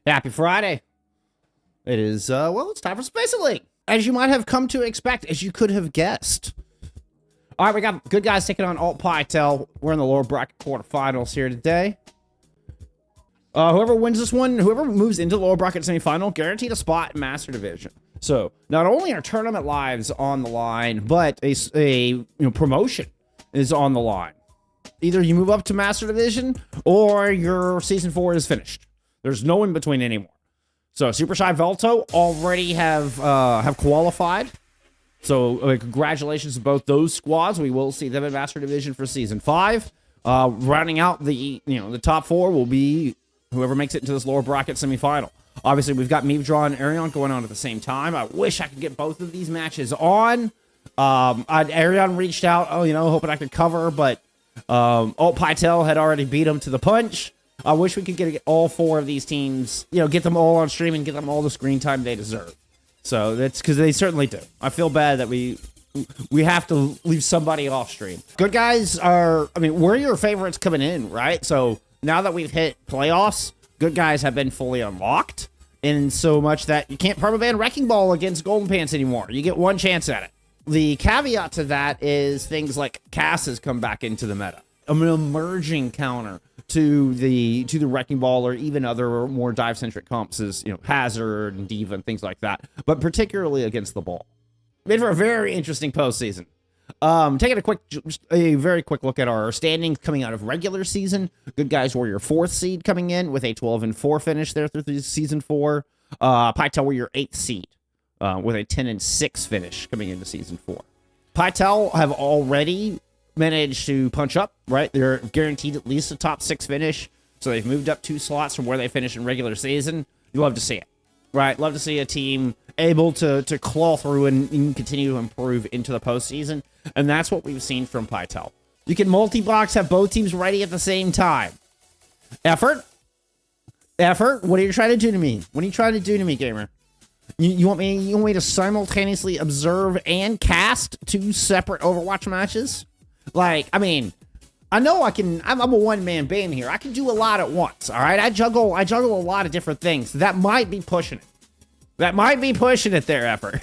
Happy Friday. It is, well, it's time for FACEIT. As you might have come to expect, as you could have guessed. All right, we got good guys taking on Pytel. We're in the lower bracket quarterfinals here today. Whoever wins this one, whoever moves into the lower bracket semifinal, guaranteed a spot in Master Division. So not only are tournament lives on the line, but a promotion is on the line. Either you move up to Master Division or your Season 4 is finished. There's no in between anymore. So Super Shy Velto already have qualified. So congratulations to both those squads. We will see them in Master Division for Season 5. Rounding out the top 4 will be whoever makes it into this lower bracket semifinal. Obviously, we've got Meevdraw and Arion going on at the same time. I wish I could get both of these matches on. Arion reached out, hoping I could cover, but Pytel had already beat him to the punch. I wish we could get all 4 of these teams, get them all on stream and get them all the screen time they deserve. So that's because they certainly do. I feel bad that we have to leave somebody off stream. Good guys we're your favorites coming in, right? So now that we've hit playoffs, good guys have been fully unlocked, in so much that you can't permaban Wrecking Ball against Golden Pants anymore. You get one chance at it. The caveat to that is things like Cass has come back into the meta. An emerging counter to the Wrecking Ball or even other more dive-centric comps is, Hazard and Diva and things like that, but particularly against the ball. Made for a very interesting postseason. Taking a very quick look at our standings coming out of regular season. Good guys were your 4th seed coming in with a 12-4 finish there through Season 4. Pytel were your 8th seed with a 10-6 finish coming into Season 4. Pytel have already managed to punch up, right? They're guaranteed at least a top 6 finish, so they've moved up 2 slots from where they finished in regular season. You love to see it, right? Love to see a team able to claw through and continue to improve into the postseason, and that's what we've seen from Pytel. You can multi-box, have both teams ready at the same time. Effort? What are you trying to do to me? What are you trying to do to me, gamer? You want me to simultaneously observe and cast 2 separate Overwatch matches? I know I can. I'm a one-man band here. I can do a lot at once. All right, I juggle a lot of different things. That might be pushing it. There, Effort.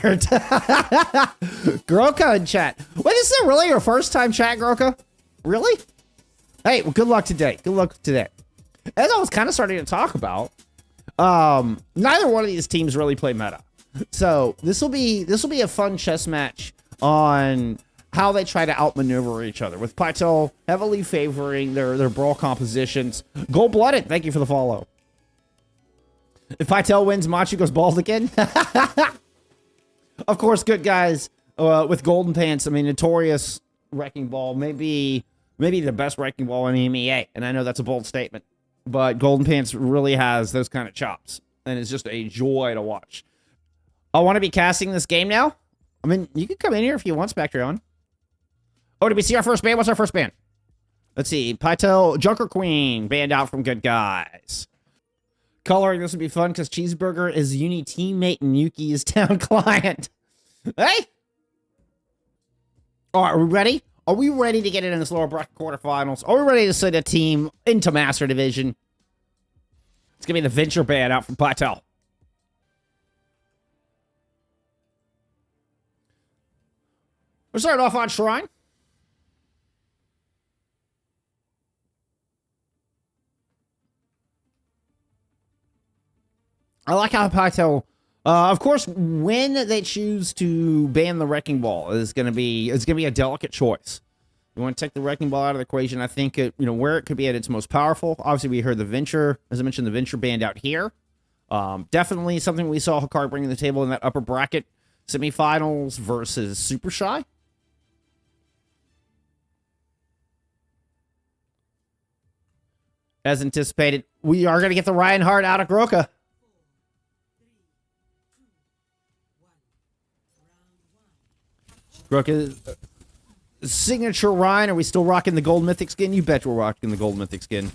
Groka in chat. Wait, this is really your first time chat, Groka? Really? Hey, well, good luck today. As I was kind of starting to talk about, neither one of these teams really play meta. So this will be a fun chess match on how they try to outmaneuver each other, with Pytel heavily favoring their brawl compositions. Gold-blooded, thank you for the follow. If Pytel wins, Machu goes bald again. Of course, good guys with Golden Pants. Notorious Wrecking Ball, maybe the best Wrecking Ball in EMEA, and I know that's a bold statement, but Golden Pants really has those kind of chops, and it's just a joy to watch. I want to be casting this game now. You can come in here if you want, Spectrion. Oh, did we see our first ban? What's our first ban? Let's see. Pytel, Junker Queen, banned out from good guys. Coloring, this would be fun because Cheeseburger is Uni teammate and Yuki is town client. Hey! All right, are we ready? Are we ready to get in this lower bracket quarterfinals? Are we ready to send a team into Master Division? It's going to be the Venture ban out from Pytel. We're starting off on Shrine. I like how Pytel, of course, when they choose to ban the Wrecking Ball, it's gonna be a delicate choice. You want to take the Wrecking Ball out of the equation. I think where it could be at its most powerful. Obviously, we heard the Venture, as I mentioned, the Venture banned out here. Definitely something we saw Hikari bring to the table in that upper bracket semifinals versus Super Shy. As anticipated, we are going to get the Reinhardt out of Groka. Groka, signature Ryan. Are we still rocking the gold mythic skin? You bet we're rocking the gold mythic skin.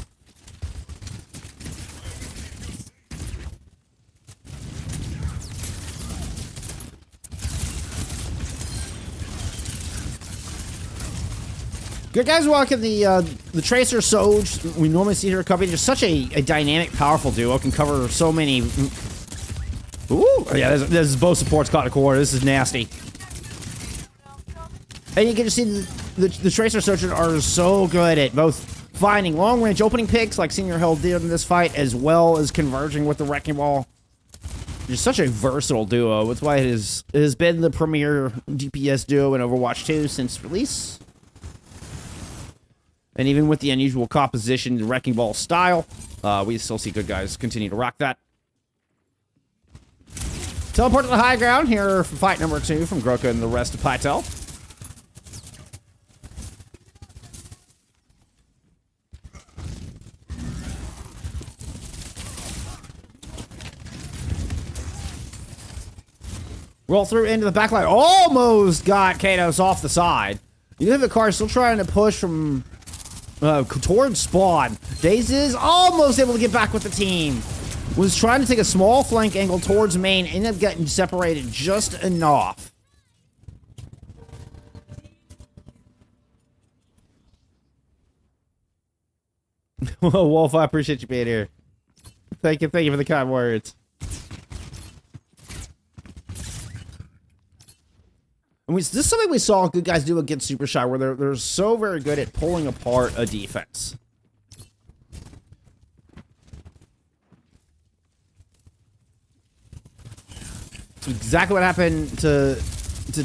Good guys walking the Tracer Soj. We normally see her covering. Just such a dynamic, powerful duo. Can cover so many. Ooh, yeah, there's both supports caught in a core. This is nasty. And you get to see the Tracer Searchers are so good at both finding long-range opening picks like Senior Hill did in this fight, as well as converging with the Wrecking Ball. Just such a versatile duo. That's why it has been the premier DPS duo in Overwatch 2 since release. And even with the unusual composition, the Wrecking Ball style, we still see good guys continue to rock that. Teleport to the high ground here for fight number 2 from Groka and the rest of Pytel. Roll through into the backline. Almost got Kados off the side. You have the car still trying to push from towards spawn. Daze is almost able to get back with the team. Was trying to take a small flank angle towards main. Ended up getting separated just enough. Well, Wolf, I appreciate you being here. Thank you for the kind words. And this is something we saw good guys do against Super Shy, where they're so very good at pulling apart a defense. It's exactly what happened to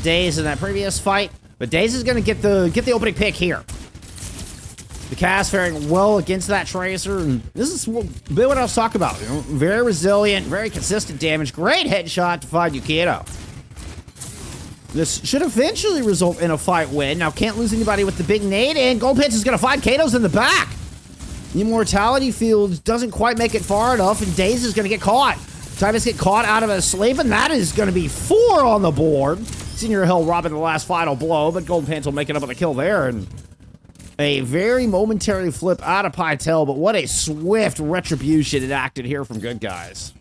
Daze in that previous fight, but Daze is going to get the opening pick here. The cast faring well against that Tracer, and this is a bit what I was talking about. You know, very resilient, very consistent damage, great headshot to find Yukito. This should eventually result in a fight win. Now, can't lose anybody with the big nade, and Gold Pants is going to find Kados in the back. The Immortality Field doesn't quite make it far enough, and Daze is going to get caught. Titus get caught out of a sleep, and that is going to be 4 on the board. Senior Hill robbing the last final blow, but Golden Pants will make it up with a kill there, and a very momentary flip out of Pytel, but what a swift retribution it acted here from good guys.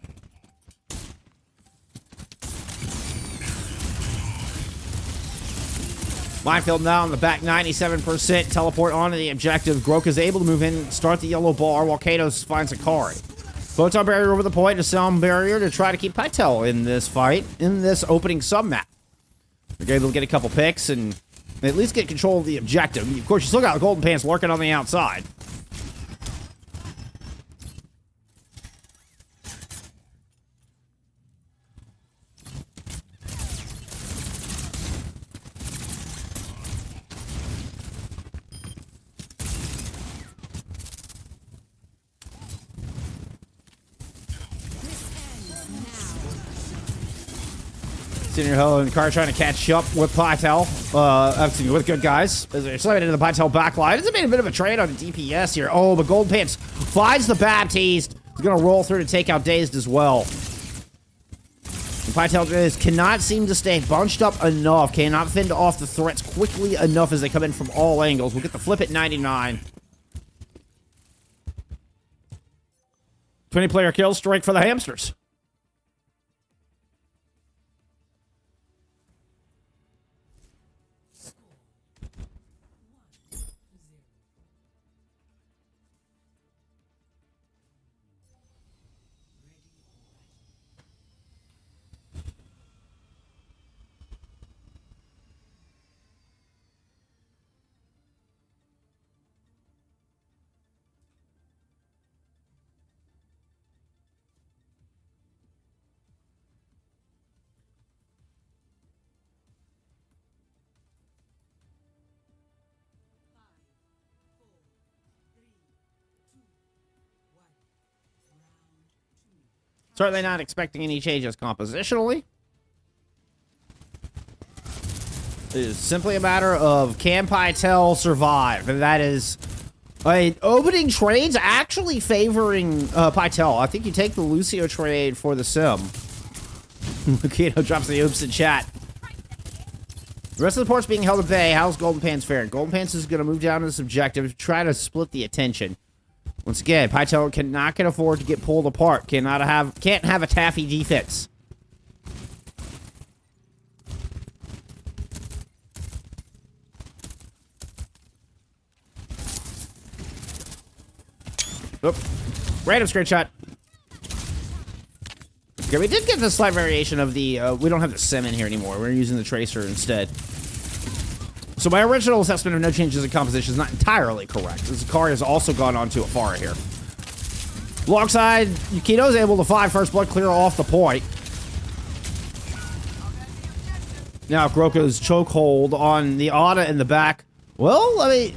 Minefield now on the back, 97%. Teleport onto the objective. Groka's able to move in, start the yellow bar, while Kados finds Akari. Photon barrier over the point, a sound barrier to try to keep Pytel in this fight, in this opening sub-map. They're able to get a couple picks and at least get control of the objective. Of course, you still got the Golden Pants lurking on the outside. Senior Hill and the car trying to catch up with Pytel. With good guys. As they're sliding into the Pytel backline. It's been a bit of a trade on the DPS here. Oh, but Gold Pants finds the Baptiste. He's going to roll through to take out Dazed as well. And Pytel cannot seem to stay bunched up enough. Cannot fend off the threats quickly enough as they come in from all angles. We'll get the flip at 99. 20-player kill strike for the hamsters. Certainly not expecting any changes compositionally. It is simply a matter of can Pytel survive, and that is opening trades actually favoring Pytel. I think you take the Lucio trade for the Sim. Lukito drops the oops in chat. The rest of the port's being held at bay. How's Golden Pants faring? Golden Pants is going to move down to this objective, try to split the attention. Once again, Pytel cannot afford to get pulled apart. Can't have a taffy defense. Oop. Random screenshot. Okay, we did get the slight variation of the, we don't have the sim in here anymore. We're using the tracer instead. So my original assessment of no changes in composition is not entirely correct. This car has also gone on to Afara here. Alongside, Yukito's able to find first blood clear off the point. Now Groka's chokehold on the Ada in the back. Well, I mean,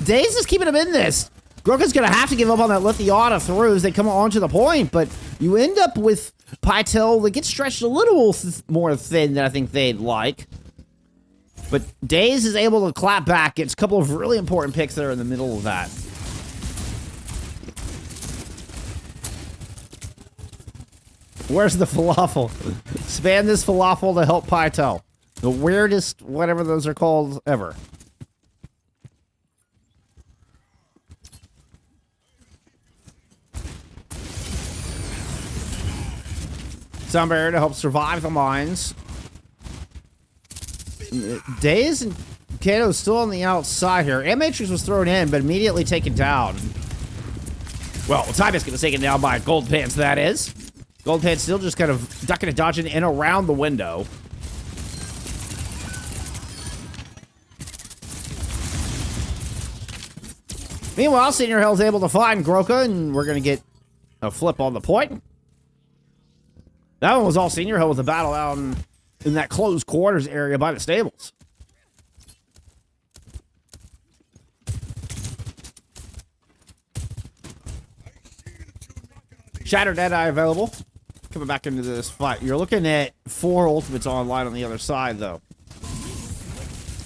Daze is keeping him in this. Groka's gonna have to give up on that, let the Ada through as they come onto the point, but you end up with Pytel that gets stretched a little more thin than I think they'd like. But Daze is able to clap back. Gets a couple of really important picks there in the middle of that. Where's the falafel? Spam this falafel to help Pytel. The weirdest, whatever those are called, ever. Sound barrier to help survive the mines. Daze and Kato's still on the outside here. Matrix was thrown in, but immediately taken down. Well, Time Biscuit was taken down by Gold Pants, that is. Gold Pants still just kind of ducking and dodging in around the window. Meanwhile, Senior Hell's able to find Groka, and we're going to get a flip on the point. That one was all Senior Hell with a battle out in that closed quarters area by the stables. Shattered Deadeye available. Coming back into this fight. You're looking at 4 ultimates online on the other side, though.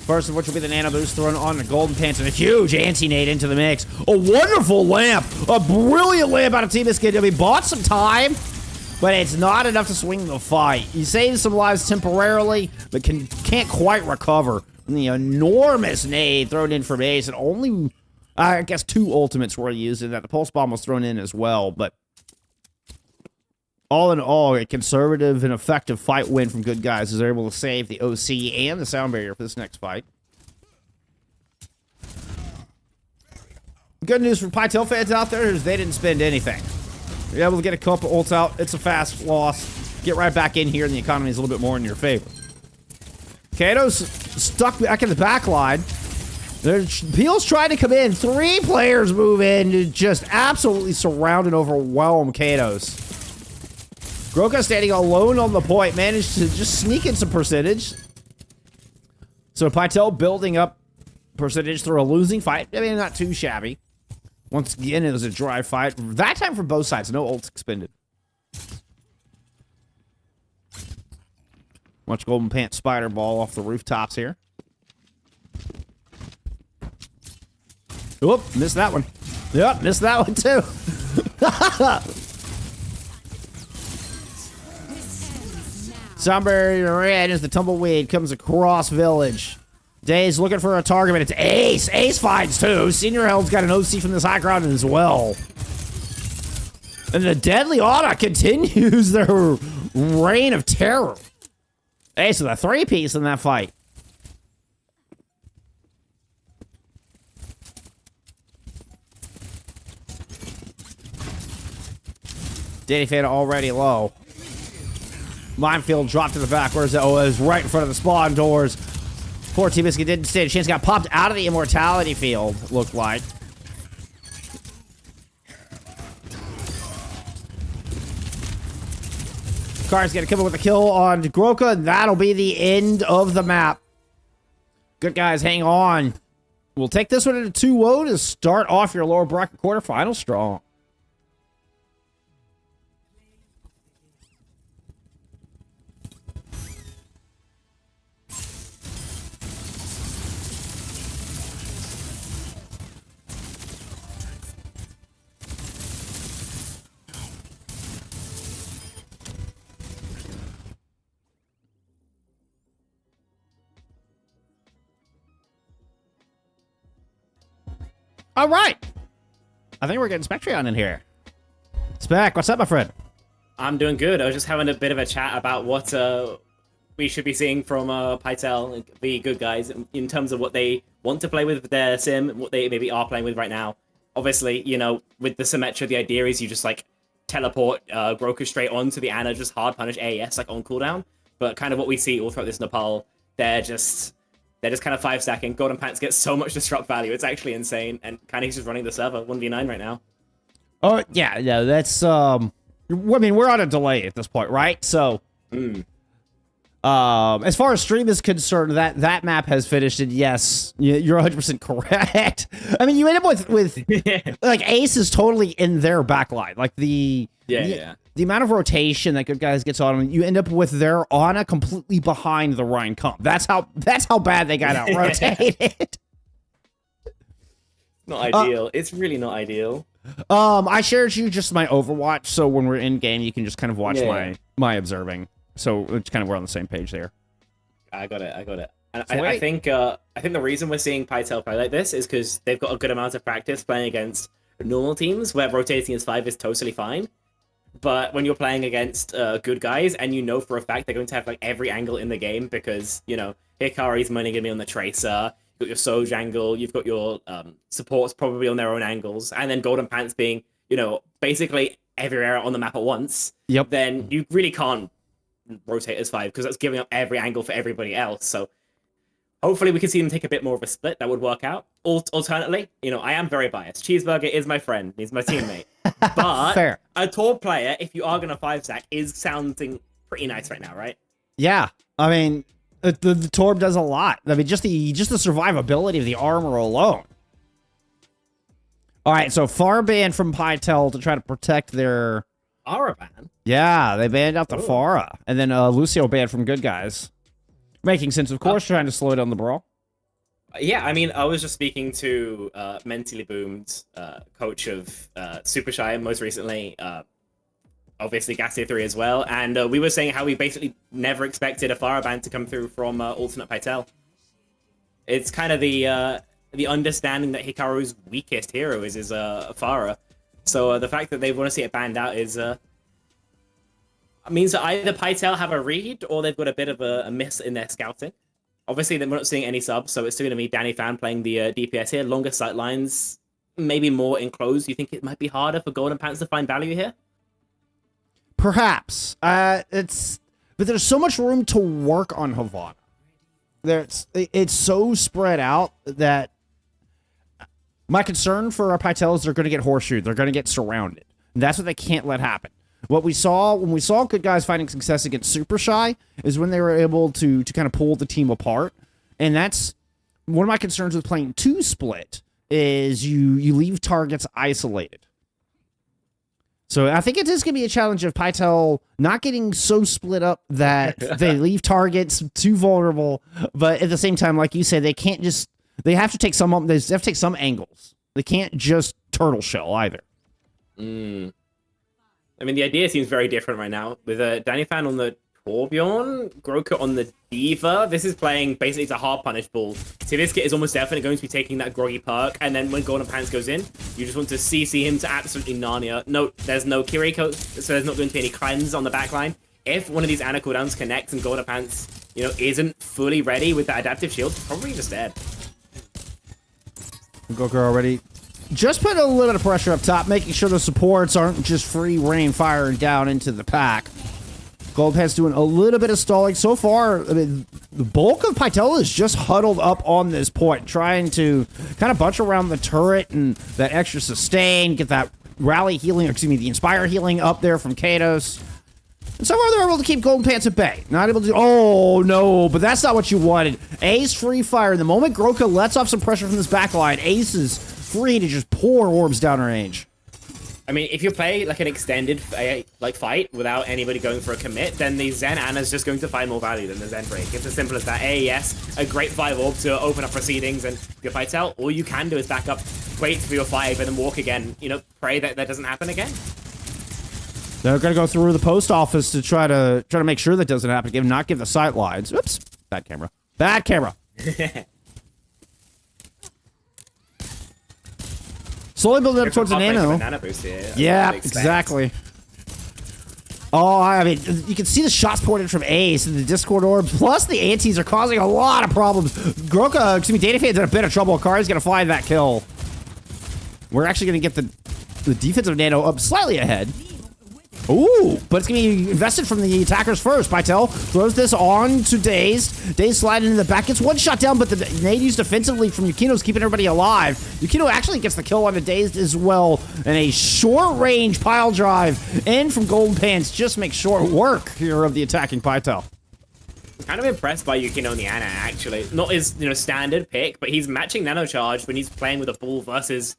First of which will be the Nano Boost thrown on the Golden Pants and a huge anti-nade into the mix. A wonderful lamp. A brilliant lamp out of Team Biscuit. We bought some time, but it's not enough to swing the fight. He saves some lives temporarily, but can't quite recover from the enormous nade thrown in from Ace. And only, I guess, 2 ultimates were used, and that the Pulse Bomb was thrown in as well, but all in all, a conservative and effective fight win from Good Guys as they're able to save the OC and the sound barrier for this next fight. Good news for Pytel fans out there is they didn't spend anything. You're able to get a couple ults out. It's a fast loss. Get right back in here, and the economy is a little bit more in your favor. Kato's stuck back in the back line. Peel's trying to come in. 3 players move in to just absolutely surround and overwhelm Kato's. Groka standing alone on the point, managed to just sneak in some percentage. So Pytel building up percentage through a losing fight. I mean, not too shabby. Once again, it was a dry fight. That time for both sides. No ults expended. Much Golden Pants spider ball off the rooftops here. Oop, missed that one. Yep, missed that one too. Somebody red as the tumbleweed comes across village. Daze looking for a target, but it's Ace. Ace finds 2. Senior Hell's got an OC from this high ground as well. And the Deadly Aura continues their reign of terror. Ace with a 3-piece in that fight. Danny Fana already low. Minefield dropped to the back. Where's it? Oh, it was right in front of the spawn doors. Poor Team Biscuit didn't stand a chance. Got popped out of the immortality field, looked like. Car's gonna come in with a kill on Groka, and that'll be the end of the map. Good guys, hang on. We'll take this one into 2-0 to start off your lower bracket quarterfinal strong. All right. I think we're getting Spectrion in here. Spec, what's up, my friend? I'm doing good. I was just having a bit of a chat about what we should be seeing from Pytel, the Good Guys, in terms of what they want to play with their sim, what they maybe are playing with right now. Obviously, you know, with the Symmetra, the idea is you just like teleport Groker straight onto the Ana, just hard punish AES like on cooldown. But kind of what we see all throughout this Nepal, they're just kind of 5-stacking. Golden Pants get so much disrupt value. It's actually insane. And kind of he's just running the server 1v9 right now. Oh, yeah, that's, I mean, we're on a delay at this point, right? So, as far as stream is concerned, that map has finished, and yes, you're 100% correct. I mean, you end up with like, Ace is totally in their backline. Like, the amount of rotation that good guys gets on, you end up with their Ana completely behind the Rhine comp. That's how bad they got out rotated. Not ideal. It's really not ideal. I shared you just my Overwatch, so when we're in game, you can just kind of watch my observing. So it's kind of we're on the same page there. I got it. And I think the reason we're seeing Pytel play like this is because they've got a good amount of practice playing against normal teams where rotating as 5 is totally fine. But when you're playing against good guys and you know for a fact they're going to have like every angle in the game because, you know, Hikari's mainly going to be on the Tracer, you've got your Soj angle, you've got your supports probably on their own angles, and then Golden Pants being, you know, basically everywhere on the map at once, then you really can't rotate as 5 because that's giving up every angle for everybody else. So hopefully we can see them take a bit more of a split. That would work out. Alternately, you know, I am very biased. Cheeseburger is my friend. He's my teammate. But Fair. A Torb player, if you are going to 5-stack, is sounding pretty nice right now, right? Yeah. I mean, the Torb does a lot. I mean, just the survivability of the armor alone. All right, so far banned from Pytel to try to protect their... Pharah ban? Yeah, they banned out the Pharah. And then Lucio banned from good guys. Making sense, of course, trying to slow down the brawl. Yeah, I mean, I was just speaking to Mentally Boomed, coach of Super Shy most recently, obviously Gassier 3 as well, and we were saying how we basically never expected a Pharah ban to come through from Alternate Pytel. It's kind of the understanding that Hikaru's weakest hero is Pharah. So the fact that they want to see it banned out is means that either Pytel have a read or they've got a bit of a miss in their scouting. Obviously, we're not seeing any subs, so it's still going to be Danny Fan playing the DPS here. Longer sight lines, maybe more enclosed. You think it might be harder for Golden Pants to find value here? Perhaps. But there's so much room to work on Havana. It's so spread out that my concern for our Pytel is they're going to get horseshoed. They're going to get surrounded. And that's what they can't let happen. What we saw when we saw good guys finding success against Super Shy is when they were able to kind of pull the team apart. And that's one of my concerns with playing 2-split is you leave targets isolated. So I think it is going to be a challenge of Pytel not getting so split up that they leave targets too vulnerable. But at the same time, like you said, they have to take some angles. They can't just turtle shell either. I mean, the idea seems very different right now. With Danny Fan on the Torbjorn, Groker on the Diva. This is playing basically it's a hard punish ball. Tiviskit is almost definitely going to be taking that groggy perk, and then when Golden Pants goes in, you just want to CC him to absolutely Narnia. No, there's no Kiriko, so there's not going to be any cleanse on the backline. If one of these Ana cooldowns connects and Golden Pants, you know, isn't fully ready with that adaptive shield, probably just dead. Goku already just put a little bit of pressure up top, making sure the supports aren't just free reign firing down into the pack. Goldpant's doing a little bit of stalling. So far, I mean, the bulk of Pytel is just huddled up on this point, trying to kind of bunch around the turret and that extra sustain, get that rally healing, excuse me, the Inspire healing up there from Kados. And so far, they're able to keep Golden Pants at bay. Not able to oh, no, but that's not what you wanted. Ace free fire. The moment Groka lets off some pressure from this backline, Ace is free to just pour orbs down range. I mean, if you play like an extended fight without anybody going for a commit, then the Zen Ana's just going to find more value than the Zen Break. It's as simple as that. AES, a great 5 orb to open up proceedings, and if you fight out, all you can do is back up, wait for your 5, and then walk again. You know, pray that that doesn't happen again. They're gonna go through the post office to try to make sure that doesn't happen again, not give the sight lines. Oops, bad camera. Bad camera. Slowly building up towards the nano. Yeah, exactly. Oh, I mean, you can see the shots poured in from Ace and the Discord orb, plus the antis are causing a lot of problems. Groka, excuse me, Data Fan's in a bit of trouble. Akari's gonna find that kill. We're actually going to get the defensive nano up slightly ahead. Ooh, but it's going to be invested from the attackers first. Pytel throws this on to Dazed. Dazed sliding into the back. Gets one shot down, but the nade used defensively from Yukino's keeping everybody alive. Yukino actually gets the kill on the Dazed as well. And a short-range pile drive in from Golden Pants just makes short work here of the attacking Pytel. Kind of impressed by Yukino and the Ana, actually. Not his, standard pick, but he's matching Nano Charge when he's playing with a Bull versus,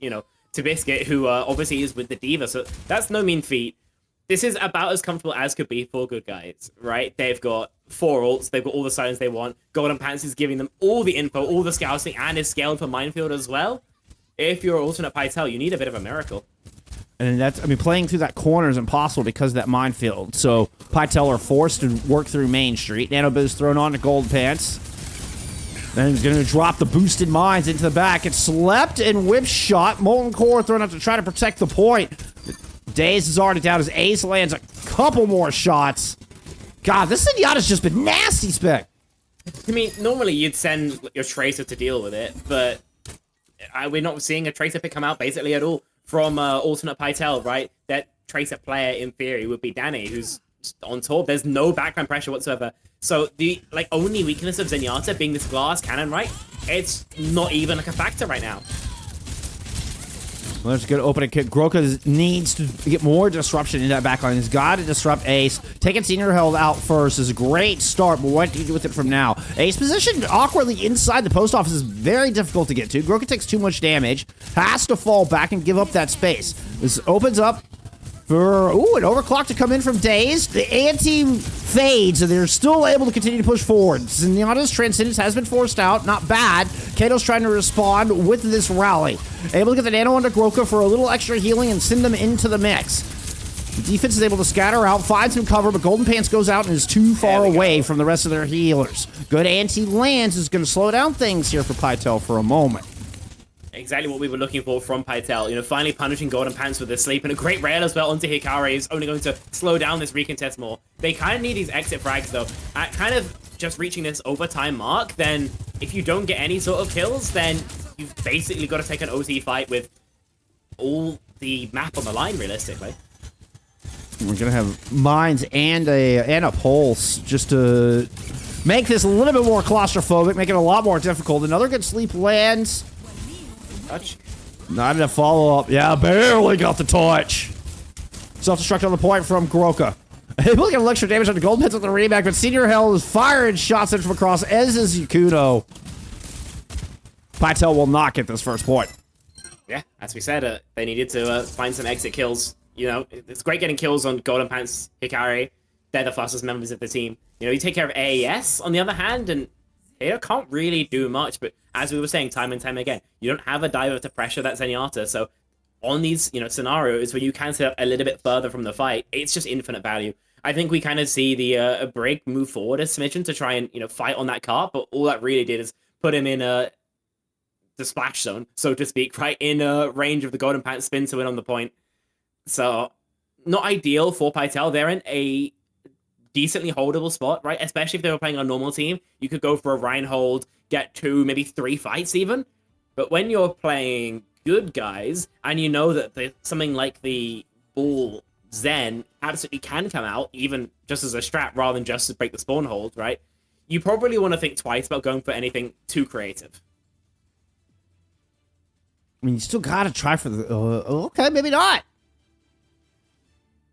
Tabiscuit, who obviously is with the D.Va, so that's no mean feat. This is about as comfortable as could be for good guys, right? They've got 4 ults, they've got all the silence they want. Golden Pants is giving them all the info, all the scouting, and is scaled for Minefield as well. If you're alternate Pytel, you need a bit of a miracle. And that's, playing through that corner is impossible because of that minefield. So Pytel are forced to work through Main Street. Nanobiz thrown on to Gold Pants. Then he's going to drop the boosted mines into the back. It's slept and whip shot. Molten Core thrown up to try to protect the point. Daze is already down as Ace lands a couple more shots. God, this Zenyatta's just been nasty, Spec. I mean, normally you'd send your Tracer to deal with it, but we're not seeing a Tracer pick come out basically at all from alternate Pytel, right? That Tracer player, in theory, would be Danny, who's on top. There's no background pressure whatsoever. So the only weakness of Zenyatta being this glass cannon, right? It's not even a factor right now. Well, there's a good opening kick. Groka needs to get more disruption in that backline. He's got to disrupt Ace. Taking Senior Held out first is a great start, but what do you do with it from now? Ace positioned awkwardly inside the post office is very difficult to get to. Groka takes too much damage, has to fall back and give up that space. This opens up for, an overclock to come in from Daze. The anti fades, and they're still able to continue to push forward. Zenyatta's Transcendence has been forced out. Not bad. Kato's trying to respond with this rally. Able to get the nano onto Groka for a little extra healing and send them into the mix. The defense is able to scatter out, find some cover, but Golden Pants goes out and is too far away from the rest of their healers. Good anti-lands is going to slow down things here for Pytel for a moment. Exactly what we were looking for from Pytel. Finally punishing Golden Pants with the sleep, and a great rail as well onto Hikari is only going to slow down this recontest more. They kind of need these exit frags, though. At kind of just reaching this overtime mark, then if you don't get any sort of kills, then you've basically got to take an OT fight with all the map on the line, realistically. We're going to have mines and a pulse just to make this a little bit more claustrophobic, make it a lot more difficult. Another good sleep lands. Touch. Not enough follow-up. Yeah, barely got the touch. Self-destruct on the point from Groka. Able to get extra damage on the Golden Pits with the reback, but Senior Hell is firing shots in from across, as is Yakuno. Pytel will not get this first point. Yeah, as we said, they needed to find some exit kills. It's great getting kills on Golden Pants, Hikari. They're the fastest members of the team. You take care of AES, on the other hand, and they can't really do much, but as we were saying time and time again, you don't have a diver to pressure that Zenyatta, so on these, scenarios where you can sit up a little bit further from the fight, it's just infinite value. I think we kind of see the Brig move forward a smidgen to try and, fight on that cart, but all that really did is put him in the splash zone, so to speak, right in range of the Golden Pants spin to win on the point. So, not ideal for Pytel. They're in a decently holdable spot, right? Especially if they were playing on a normal team. You could go for a Reinhold, get 2, maybe 3 fights even. But when you're playing good guys, and you know that something like the Bull Zen absolutely can come out, even just as a strat, rather than just to break the spawn hold, right? You probably want to think twice about going for anything too creative. You still gotta try for the... okay, maybe not.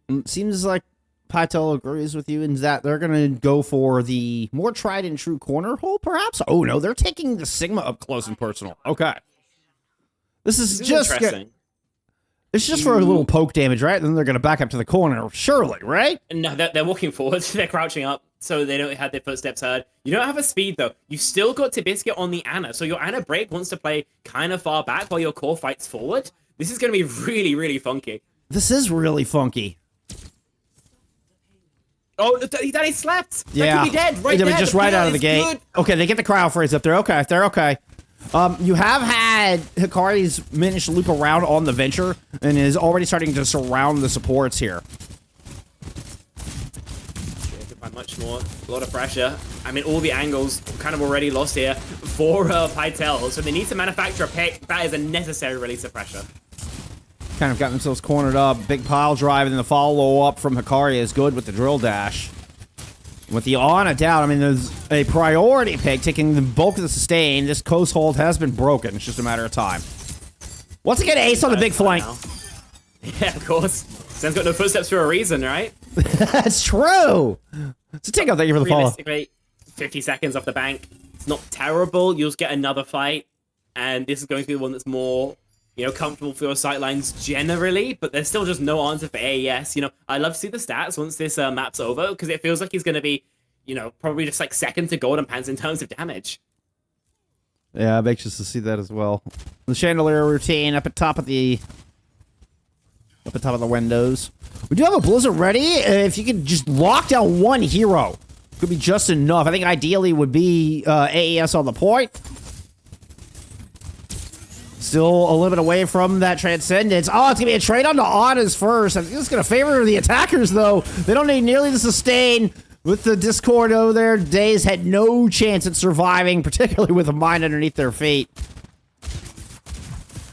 It seems like Pytel agrees with you in that they're going to go for the more tried and true corner hole, perhaps? Oh, no, they're taking the Sigma up close and personal. Okay. This is just... interesting. It's just for a little poke damage, right? Then they're going to back up to the corner, surely, right? No, they're walking forward. They're crouching up, so they don't have their footsteps heard. You don't have a speed, though. You've still got Tabiscuit on the Ana, so your Ana break wants to play kind of far back while your core fights forward. This is going to be really, really funky. This is really funky. Oh, Daddy slept. Yeah. That could be dead right there. Just right out of the gate. Good. Okay, they get the cryo phrase up there. Okay, they're okay. You have had Hikari's managed to loop around on the Venture and is already starting to surround the supports here. By much more, a lot of pressure. I mean, all the angles kind of already lost here for Pytel, so they need to manufacture a pick. That is a necessary release of pressure. kind of gotten themselves cornered up. Big pile drive, and then the follow-up from Hikari is good with the drill dash. With the Ana down, I mean, there's a priority pick taking the bulk of the sustain. This coast hold has been broken. It's just a matter of time. Once again, Ace on the big flank. Yeah, of course. Zen's got no footsteps for a reason, right? That's true. So take out, thank you for the follow. Realistically, 50 seconds off the bank. It's not terrible. You'll just get another fight. And this is going to be the one that's more, you know, comfortable for your sightlines generally, but there's still just no answer for AES. You know, I love to see the stats once this map's over, because it feels like he's going to be, you know, probably just like second to Golden Pants in terms of damage. Yeah, I'm anxious to see that as well. The chandelier routine up at top of the windows. We do have a Blizzard ready. If you could just lock down one hero, could be just enough. I think ideally would be AES on the point. Still a little bit away from that Transcendence. Oh, it's going to be a trade on to Anas first. I think it's going to favor the attackers, though. They don't need nearly the sustain. With the Discord over there, Days had no chance at surviving, particularly with a mine underneath their feet.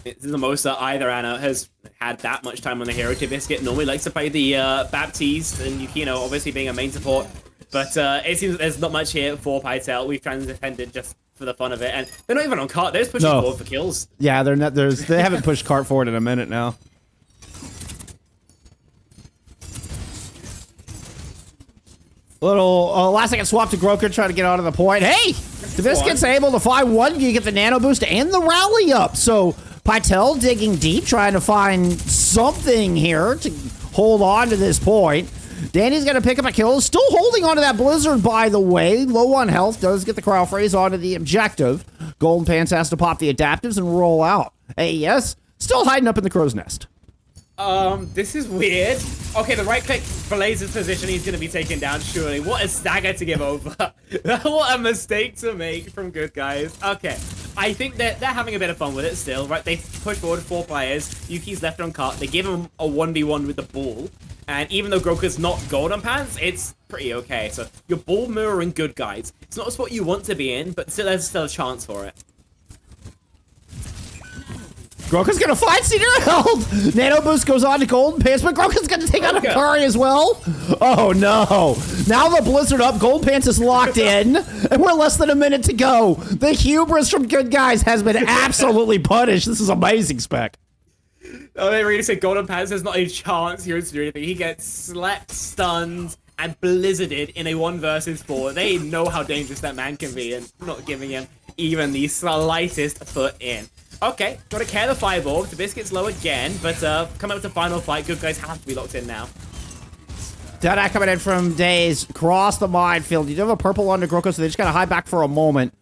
It's the most that either Ana has had that much time on the hero. Biscuit normally likes to play the Baptiste, and Yukino obviously being a main support. But it seems there's not much here for Pytel. We've transcended just for the fun of it, and they're not even on cart. They're just pushing forward for kills. Yeah, they're not. They haven't pushed cart forward in a minute now. Little last second swap to Groker, trying to get onto the point. Hey, the Biscuit's able to find one. You get the nano boost and the rally up. So Pytel digging deep, trying to find something here to hold on to this point. Danny's going to pick up a kill. Still holding onto that Blizzard, by the way. Low on health. Does get the cryo phrase onto the objective. Golden Pants has to pop the adaptives and roll out. AES still hiding up in the crow's nest. This is weird. Okay, the right click Blaze's position, he's gonna be taken down, surely. What a stagger to give over. What a mistake to make from good guys. Okay, I think they're having a bit of fun with it still, right? They push forward 4 players. Yuki's left on cart. They give him a 1v1 with the ball. And even though Groker's not Golden Pants, it's pretty okay. So you're ball mirroring good guys. It's not a spot you want to be in, but still there's still a chance for it. Groker's gonna find Cedar Held! Nano Boost goes on to Golden Pants, but Groker's gonna take out Hikari as well. Oh no. Now the Blizzard up, Golden Pants is locked in, and we're less than a minute to go. The hubris from good guys has been absolutely punished. This is amazing, Spec. Oh, they really said Golden Pants has not a chance here to do anything. He gets slept, stunned, and blizzarded in a 1 versus 4. They know how dangerous that man can be, and not giving him even the slightest foot in. Okay, gotta care the fireball. The Biscuit's low again, but coming up to final fight, good guys have to be locked in now. Dada coming in from Days, cross the minefield. You do have a purple on the Groko, so they just gotta hide back for a moment.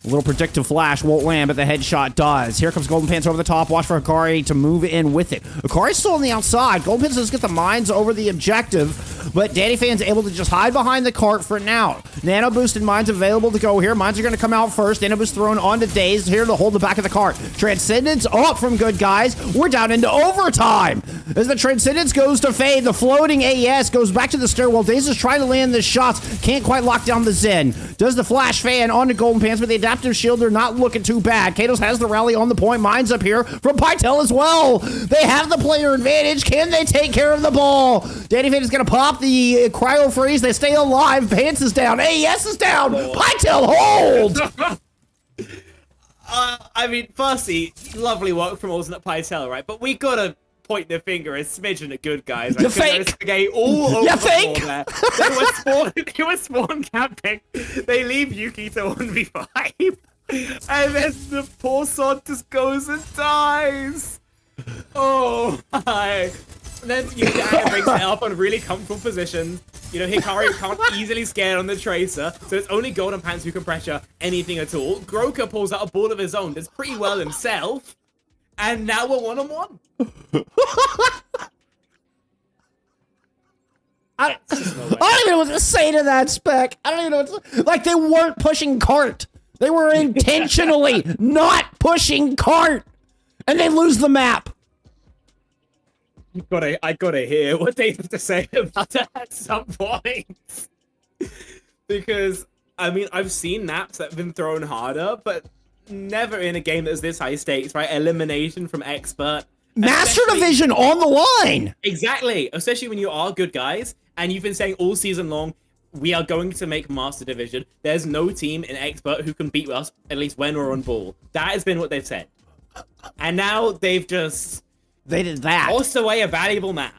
A little predictive flash won't land, but the headshot does. Here comes Golden Pants over the top. Watch for Hikari to move in with it. Hikari's still on the outside. Golden Pants does get the mines over the objective, but Danny Fan's able to just hide behind the cart for now. Nano Boost and mines available to go here. Mines are going to come out first. Nano Boost thrown onto Daze here to hold the back of the cart. Transcendence up from good guys. We're down into overtime. As the Transcendence goes to fade, the floating AES goes back to the stairwell. Daze is trying to land the shots. Can't quite lock down the Zen. Does the flash fan onto Golden Pants, but the adaptive shield, they're not looking too bad. Katos has the rally on the point. Mines up here from Pytel as well. They have the player advantage. Can they take care of the ball? Danny Fan is going to pop the cryo freeze. They stay alive. Pants is down. AES is down. Pytel hold. I mean, firstly, lovely work from Alternate Pytel, right? But we gotta point the finger a smidgen at good guys. You fake. All over You the fake. floor there. They were spawn camping. They leave Yuki to 1v5. And then the poor sod just goes and dies. Oh my. And then Yuki brings it up on really comfortable positions. You know, Hikari can't easily scare on the Tracer, so it's only Golden Pants who can pressure anything at all. Groker pulls out a ball of his own, does pretty well himself. And now we're 1-on-1. I don't even know what to say to that, Spec. I don't even know what to, like, they weren't pushing cart. They were intentionally not pushing cart. And they lose the map. I gotta hear what they have to say about that at some point. Because, I mean, I've seen maps that have been thrown harder, but never in a game that's this high stakes, right? Elimination from expert. Master Division on the line. Exactly. Especially when you are good guys, and you've been saying all season long, we are going to make Master Division. There's no team in Expert who can beat us, at least when we're on ball. That has been what they've said. And now they've just... They did that. Lost away a valuable map.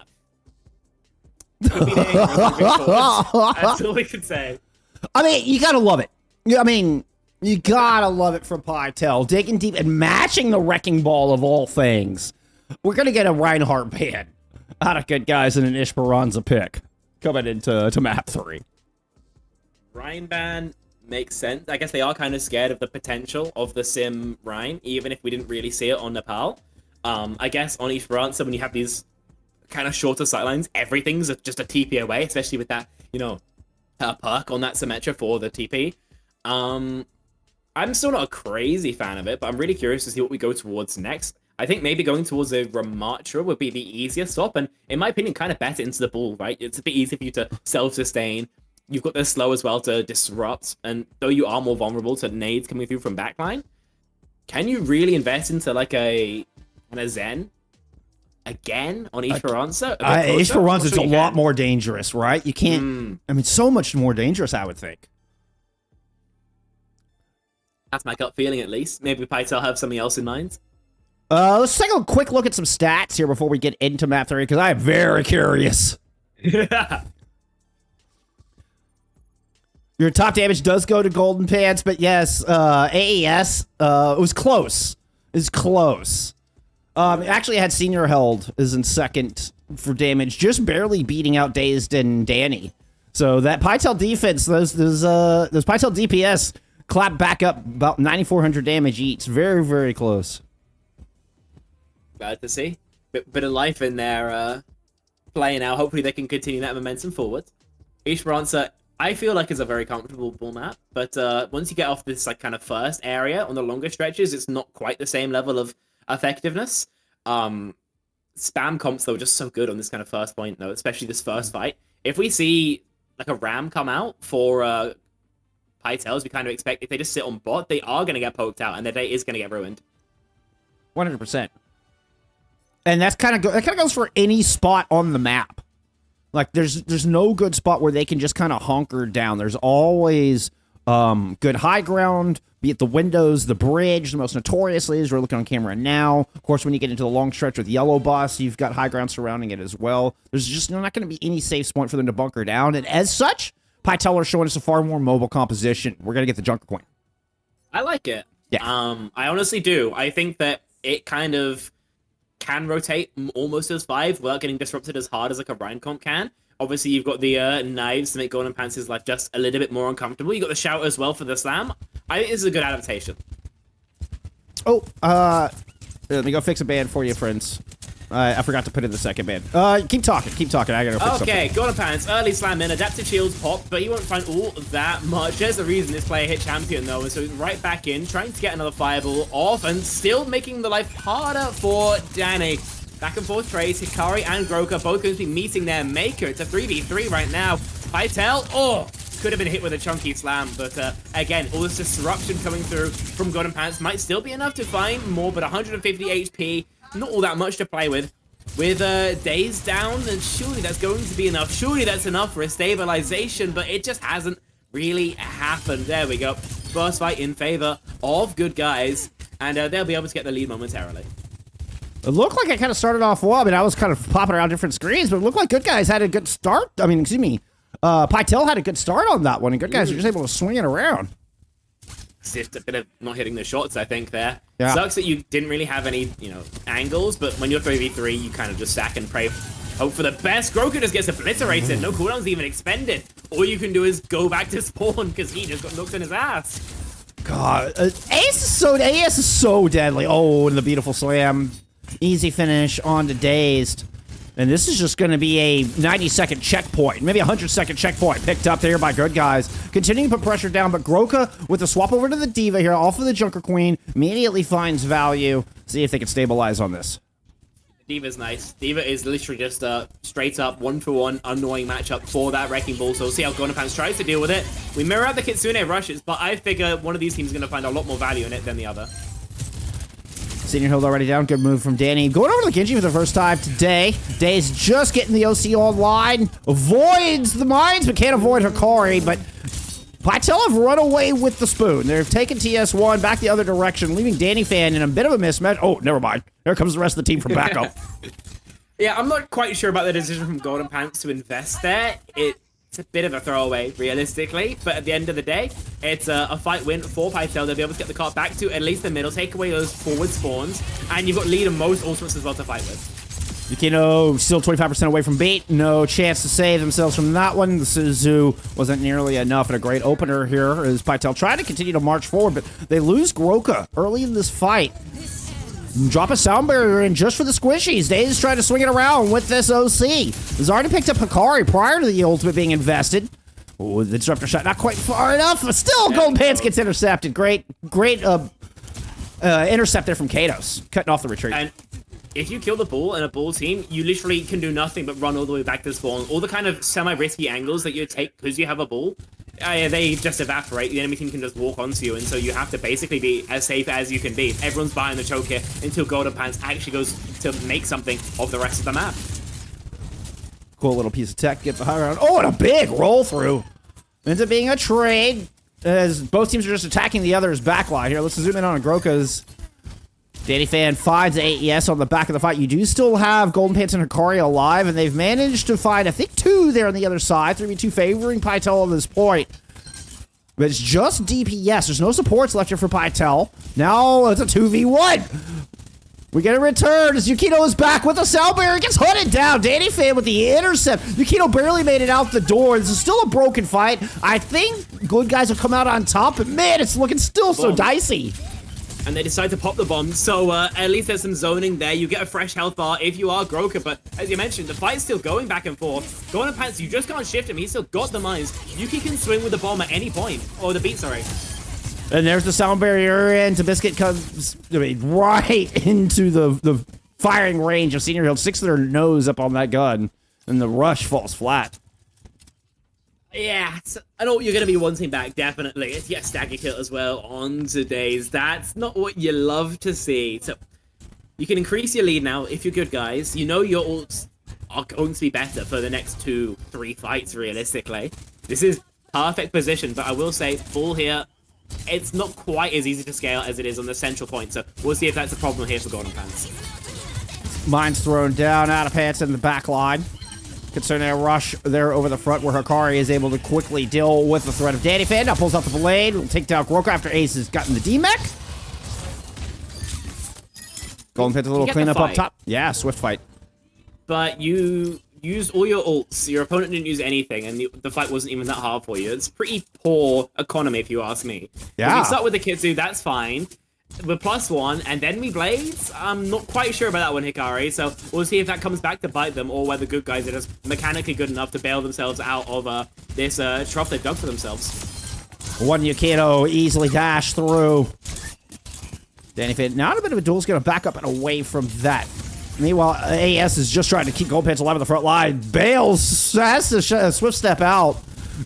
Could be That's all we can say. I mean, you gotta love it. I mean, you gotta love it from Pytel. Digging deep and matching the wrecking ball of all things. We're gonna get a Reinhardt ban out of good guys and an Esperanza pick coming into map 3. Rhine ban makes sense. I guess they are kind of scared of the potential of the Sim Rhine, even if we didn't really see it on Nepal. I guess on Esperanza, when you have these kind of shorter sightlines, everything's just a TP away, especially with that, you know, perk on that Symmetra for the TP. I'm still not a crazy fan of it, but I'm really curious to see what we go towards next. I think maybe going towards a Ramatra would be the easier stop, and in my opinion, kind of better into the ball, right? It's a bit easier for you to self-sustain. You've got the slow as well to disrupt, and though you are more vulnerable to nades coming through from backline, can you really invest into like a Zen again on Esperanza? Esperanza's a lot more dangerous, right? You can't... I mean, so much more dangerous, I would think. That's my gut feeling, at least. Maybe Pytel have something else in mind. Let's take a quick look at some stats here before we get into map 3, because I am very curious. Your top damage does go to Golden Pants, but yes, AES, it was close. It's close. Actually, I had Senior held is in second for damage, just barely beating out Dazed and Danny. So that Pytel defense, those Pytel DPS clap back up about 9,400 damage each. Very, very close. Glad to see. Bit of life in their play now. Hopefully they can continue that momentum forward. Esperanza, I feel like is a very comfortable ball map, but once you get off this like kind of first area on the longer stretches, it's not quite the same level of effectiveness. Spam comps though are just so good on this kind of first point though, especially this first fight. If we see like a ram come out for Pytel, as we kind of expect, if they just sit on bot, they are going to get poked out and their day is going to get ruined. 100%. And that kind of goes for any spot on the map. Like there's no good spot where they can just kind of hunker down. There's always good high ground, be it the windows, the bridge, the most notoriously, as we're looking on camera now. Of course, when you get into the long stretch with Yellow Boss, you've got high ground surrounding it as well. There's just not going to be any safe point for them to bunker down. And as such, Pytel are showing us a far more mobile composition. We're going to get the Junker Coin. I like it. Yeah. I honestly do. I think that it kind of can rotate almost as 5 without getting disrupted as hard as like a Rhine comp can. Obviously, you've got the knives to make Golden Pants' life just a little bit more uncomfortable. You got the shout as well for the slam. I think this is a good adaptation. Oh, let me go fix a band for you, friends. I forgot to put in the second band. Keep talking. I gotta fix something. Okay, Golden Pants, early slam in, adaptive shields pop, but he won't find all that much. There's a reason this player hit champion though, and so he's right back in, trying to get another fireball off, and still making the life harder for Danny. Back and forth trades, Hikari and Groka both going to be meeting their maker. It's a 3v3 right now. Pytel, could have been hit with a chunky slam, but again, all this disruption coming through from Golden Pants might still be enough to find more, but 150 HP, not all that much to play with. With Daze down, then surely that's going to be enough. Surely that's enough for a stabilization, but it just hasn't really happened. There we go. First fight in favor of good guys, and they'll be able to get the lead momentarily. It looked like it kind of started off well. I mean, I was kind of popping around different screens, but it looked like good guys had a good start. I mean, excuse me. Pytel had a good start on that one, and good guys were just able to swing it around. It's just a bit of not hitting the shots, I think, there. Yeah. Sucks that you didn't really have any, angles, but when you're 3v3, you kind of just stack and pray. Hope for the best. Groku just gets obliterated. No cooldowns even expended. All you can do is go back to spawn because he just got knocked in his ass. God, AS is so deadly. Oh, and the beautiful slam. Easy finish on to Dazed. And this is just going to be a 90-second checkpoint, maybe a 100-second checkpoint picked up there by good guys. Continuing to put pressure down, but Groka with the swap over to the Diva here, off of the Junker Queen, immediately finds value. See if they can stabilize on this. Diva's nice. Diva is literally just a straight-up, one-for-one, annoying matchup for that Wrecking Ball, so we'll see how Golden Pants tries to deal with it. We mirror out the Kitsune rushes, but I figure one of these teams is going to find a lot more value in it than the other. Senior Hill already down. Good move from Danny. Going over to the Genji for the first time today. Day's just getting the OC online. Avoids the mines, but can't avoid Hikari. But Pytel have run away with the spoon. They've taken TS1 back the other direction, leaving Danny Fan in a bit of a mismatch. Oh, never mind. There comes the rest of the team from backup. Yeah, I'm not quite sure about the decision from Golden Pants to invest there. It's a bit of a throwaway, realistically, but at the end of the day, it's a fight win for Pytel. They'll be able to get the cart back to at least the middle, take away those forward spawns, and you've got lead in most ultimates as well to fight with. Yukino still 25% away from bait. No chance to save themselves from that one. The Suzu wasn't nearly enough, and a great opener here as Pytel trying to continue to march forward, but they lose Groka early in this fight. Drop a sound barrier in just for the squishies. Days trying to swing it around with this OC. He's already picked up Hikari prior to the ultimate being invested. Oh, the disruptor shot not quite far enough, but still Golden Pants gets intercepted. Great intercept there from Kados, cutting off the retreat. And if you kill the bull in a bull team, you literally can do nothing but run all the way back to spawn. All the kind of semi-risky angles that you take because you have a bull, they just evaporate. The enemy team can just walk onto you, and so you have to basically be as safe as you can be. Everyone's behind the choke here until Golden Pants actually goes to make something of the rest of the map. Cool little piece of tech. Get behind around. Oh, and a big roll through. Ends up being a trade as both teams are just attacking the other's backline here. Let's zoom in on Groka's. Danny Fan finds AES on the back of the fight. You do still have Golden Pants and Hikari alive, and they've managed to find, I think, 2 there on the other side. 3v2 favoring Pytel at this point. But it's just DPS. There's no supports left here for Pytel. Now it's a 2v1. We get a return as Yukino is back with the sound barrier. Gets hunted down. Danny Fan with the intercept. Yukino barely made it out the door. This is still a broken fight. I think good guys will come out on top, but man, it's looking still so dicey. And they decide to pop the bomb, so at least there's some zoning there. You get a fresh health bar if you are Groka, but as you mentioned, the fight's still going back and forth. Golden Pants, you just can't shift him. He's still got the mines. Yuki can swing with the bomb at any point. Or the beat, sorry. And there's the sound barrier, and Tabiscuit comes right into the firing range of Senior Hill. Sticks their nose up on that gun, and the rush falls flat. Yeah, I know you're going to be one team back, definitely. It's stagger kill as well on today's. That's not what you love to see. So you can increase your lead now if you're good guys. You know your ults are going to be better for the next 2-3 fights, realistically. This is perfect position, but I will say, full here, it's not quite as easy to scale as it is on the central point. So we'll see if that's a problem here for Golden Pants. Mines thrown down, out of pants in the back line. Concerning a rush there over the front where Hikari is able to quickly deal with the threat of Danny Fan. Now pulls out the blade. Will take down Groka after Ace has gotten the D-Mech. Golden Pants a little cleanup up top. Yeah, swift fight. But you used all your ults. Your opponent didn't use anything, and the fight wasn't even that hard for you. It's pretty poor economy, if you ask me. Yeah. If you start with the Kitsu, that's fine. With +1, and then we blades. I'm not quite sure about that one, Hikari, so we'll see if that comes back to bite them, or whether good guys are just mechanically good enough to bail themselves out of this trough they've dug for themselves. One Yukino easily dashed through. Danny Fan, now in a bit of a duel, is going to back up and away from that. Meanwhile, AS is just trying to keep Gold Pants alive on the front line. Bails, has to swift step out.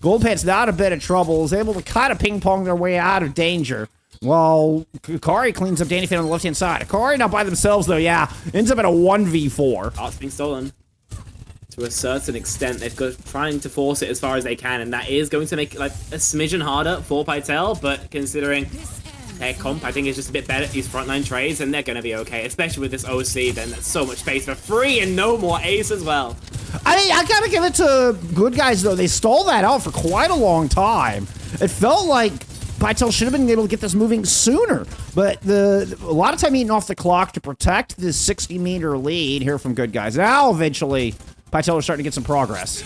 Gold Pants not a bit of trouble, is able to kind of ping-pong their way out of danger. While Hikari cleans up Danny Fan on the left-hand side. Hikari not by themselves, though, ends up in a 1v4. Art's being stolen. To a certain extent, they've got trying to force it as far as they can, and that is going to make like a smidgen harder for Pytel, but considering their comp, I think it's just a bit better at these frontline trades, and they're going to be okay, especially with this OC, then there's so much space for free and no more Ace as well. I mean, I gotta give it to good guys, though. They stalled that out for quite a long time. It felt like Pytel should have been able to get this moving sooner, but a lot of time eating off the clock to protect this 60-meter lead here from good guys. Now, eventually, Pytel are starting to get some progress.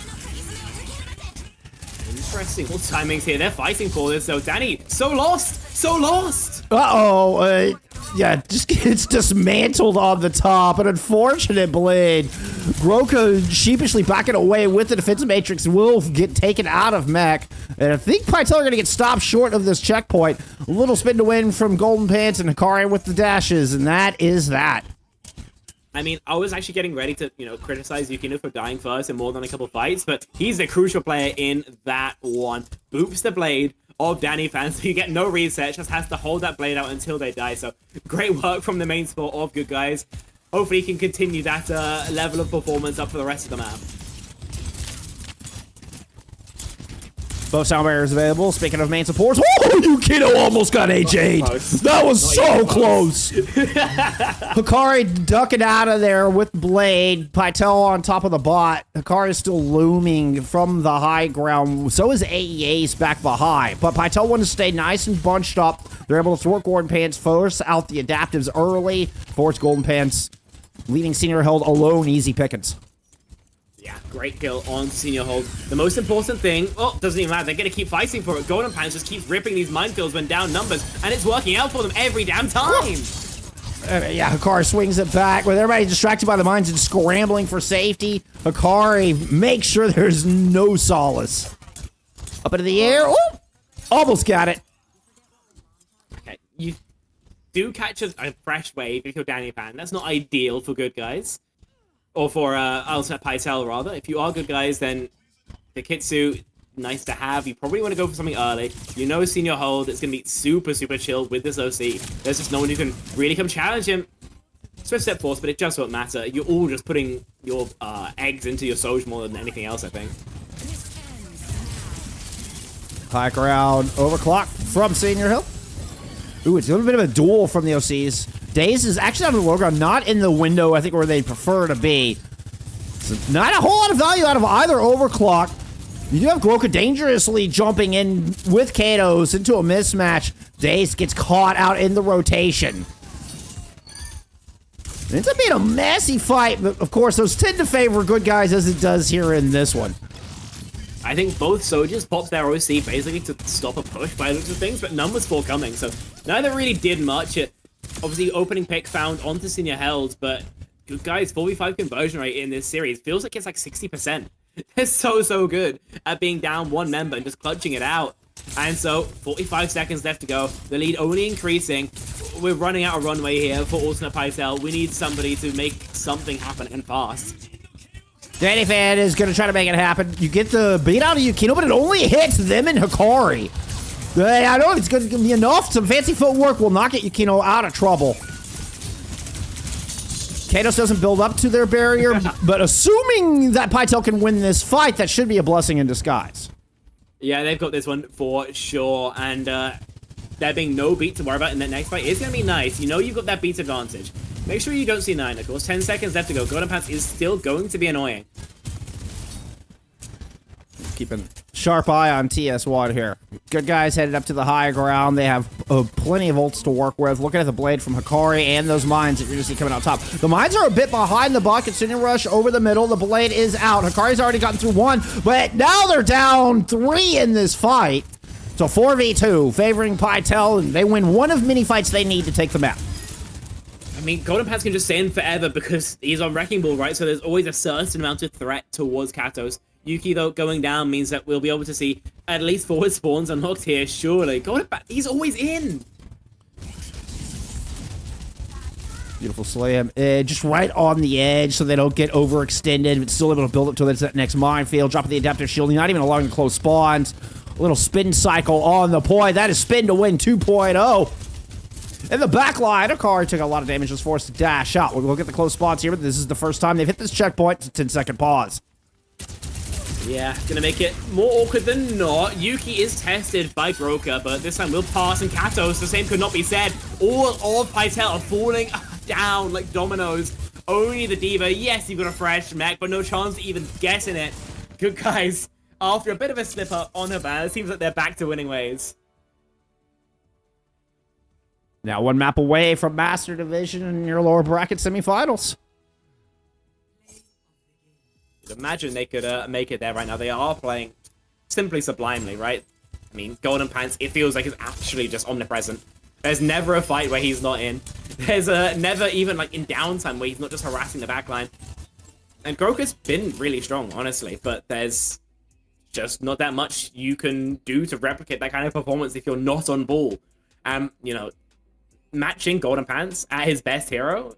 Interesting. What timings here? They're fighting for this, though. Danny, so lost! So lost! Uh-oh. Yeah, just gets dismantled on the top. An unfortunate blade. Groka sheepishly backing away with the defensive matrix will get taken out of mech. And I think Pytel are going to get stopped short of this checkpoint. A little spin to win from Golden Pants and Hikari with the dashes, and that is that. I mean, I was actually getting ready to, criticize Yukino for dying first in more than a couple fights, but he's the crucial player in that one. Boops the blade of Danny fans, so you get no reset, just has to hold that blade out until they die. So great work from the main support of Good Guys. Hopefully he can continue that level of performance up for the rest of the map. Both sound barriers available. Speaking of main supports, oh, you kiddo almost got HA'd. That was so close. Hikari ducking out of there with Blade. Pytel on top of the bot. Hikari is still looming from the high ground. So is AEA's back behind. But Pytel wanted to stay nice and bunched up. They're able to thwart Golden Pants, force out the adaptives early. Force Golden Pants, leaving Senior held alone. Easy pickings. Yeah, great kill on Senior Hold. The most important thing, doesn't even matter. They're going to keep fighting for it. Golden Pants just keeps ripping these minefields when down numbers, and it's working out for them every damn time. Yeah, Hikari swings it back with everybody distracted by the mines and scrambling for safety. Hikari makes sure there's no solace. Up into the air. Oh, almost got it. Okay, you do catch a fresh wave if you're Danny fan. That's not ideal for Good Guys. Or for Ultimate Pytel, rather. If you are Good Guys, then the Kitsu, nice to have. You probably want to go for something early. You know Senior Hold, it's going to be super, super chill with this OC. There's just no one who can really come challenge him. Swift Step Force, but it just won't matter. You're all just putting your eggs into your Soj more than anything else, I think. High ground overclock from Senior Hill. Ooh, it's a little bit of a duel from the OCs. Daze is actually on the low ground, not in the window, I think, where they'd prefer to be. So not a whole lot of value out of either overclock. You do have Groka dangerously jumping in with Katos into a mismatch. Daze gets caught out in the rotation. It ends up being a messy fight, but of course, those tend to favor Good Guys as it does here in this one. I think both soldiers popped their OC basically to stop a push by the looks of things, but none was forthcoming, so neither really did much. Obviously, opening pick found onto Senior Held, but Good Guys' 4v5 conversion rate in this series feels like it's like 60%. They're so good at being down one member and just clutching it out. And so, 45 seconds left to go. The lead only increasing. We're running out of runway here for Alternate Pytel. We need somebody to make something happen and fast. Danny Fan is going to try to make it happen. You get the beat out of Yukino, but it only hits them and Hikari. I don't know if it's going to be enough. Some fancy footwork will not get Yukino out of trouble. Katos doesn't build up to their barrier, but assuming that Pytel can win this fight, that should be a blessing in disguise. Yeah, they've got this one for sure, and there being no beat to worry about in that next fight is going to be nice. You know you've got that beat advantage. Make sure you don't see 9, of course. 10 seconds left to go. Golden Pants is still going to be annoying. Keeping sharp eye on TS1 here. Good Guys headed up to the high ground. They have plenty of ults to work with. Looking at the blade from Hikari and those mines that you're going to see coming out top. The mines are a bit behind the bucket. Senior Rush over the middle. The blade is out. Hikari's already gotten through 1, but now they're down 3 in this fight. So 4v2, favoring Pytel, and they win one of many fights they need to take the map. I mean, Golden Pants can just stay in forever because he's on Wrecking Ball, right? So there's always a certain amount of threat towards Katos. Yuki, though, going down means that we'll be able to see at least forward spawns unlocked here, surely. Golden Pants, he's always in! Beautiful slam. Just right on the edge so they don't get overextended, but still able to build up to that next minefield. Dropping the adaptive shield, not even allowing to close spawns. A little spin cycle on the point. That is spin to win 2.0. In the back line, Hikari took a lot of damage, was forced to dash out. We'll look at the close spots here, but this is the first time they've hit this checkpoint. It's a 10-second pause. Yeah, gonna make it more awkward than not. Yuki is tested by Groka, but this time will pass, and Katos, the same could not be said. All of Pytel are falling down like dominoes. Only the Diva, yes, you've got a fresh mech, but no chance to even get in it. Good Guys, after a bit of a slip-up on Havana, it seems like they're back to winning ways. Now 1 map away from Master Division in your lower bracket semifinals. Imagine they could make it there right now. They are playing simply sublimely, right? I mean, Golden Pants, it feels like he's actually just omnipresent. There's never a fight where he's not in. There's never even like in downtime where he's not just harassing the backline. And Groka's been really strong, honestly, but there's just not that much you can do to replicate that kind of performance if you're not on ball. You know, matching Golden Pants at his best hero,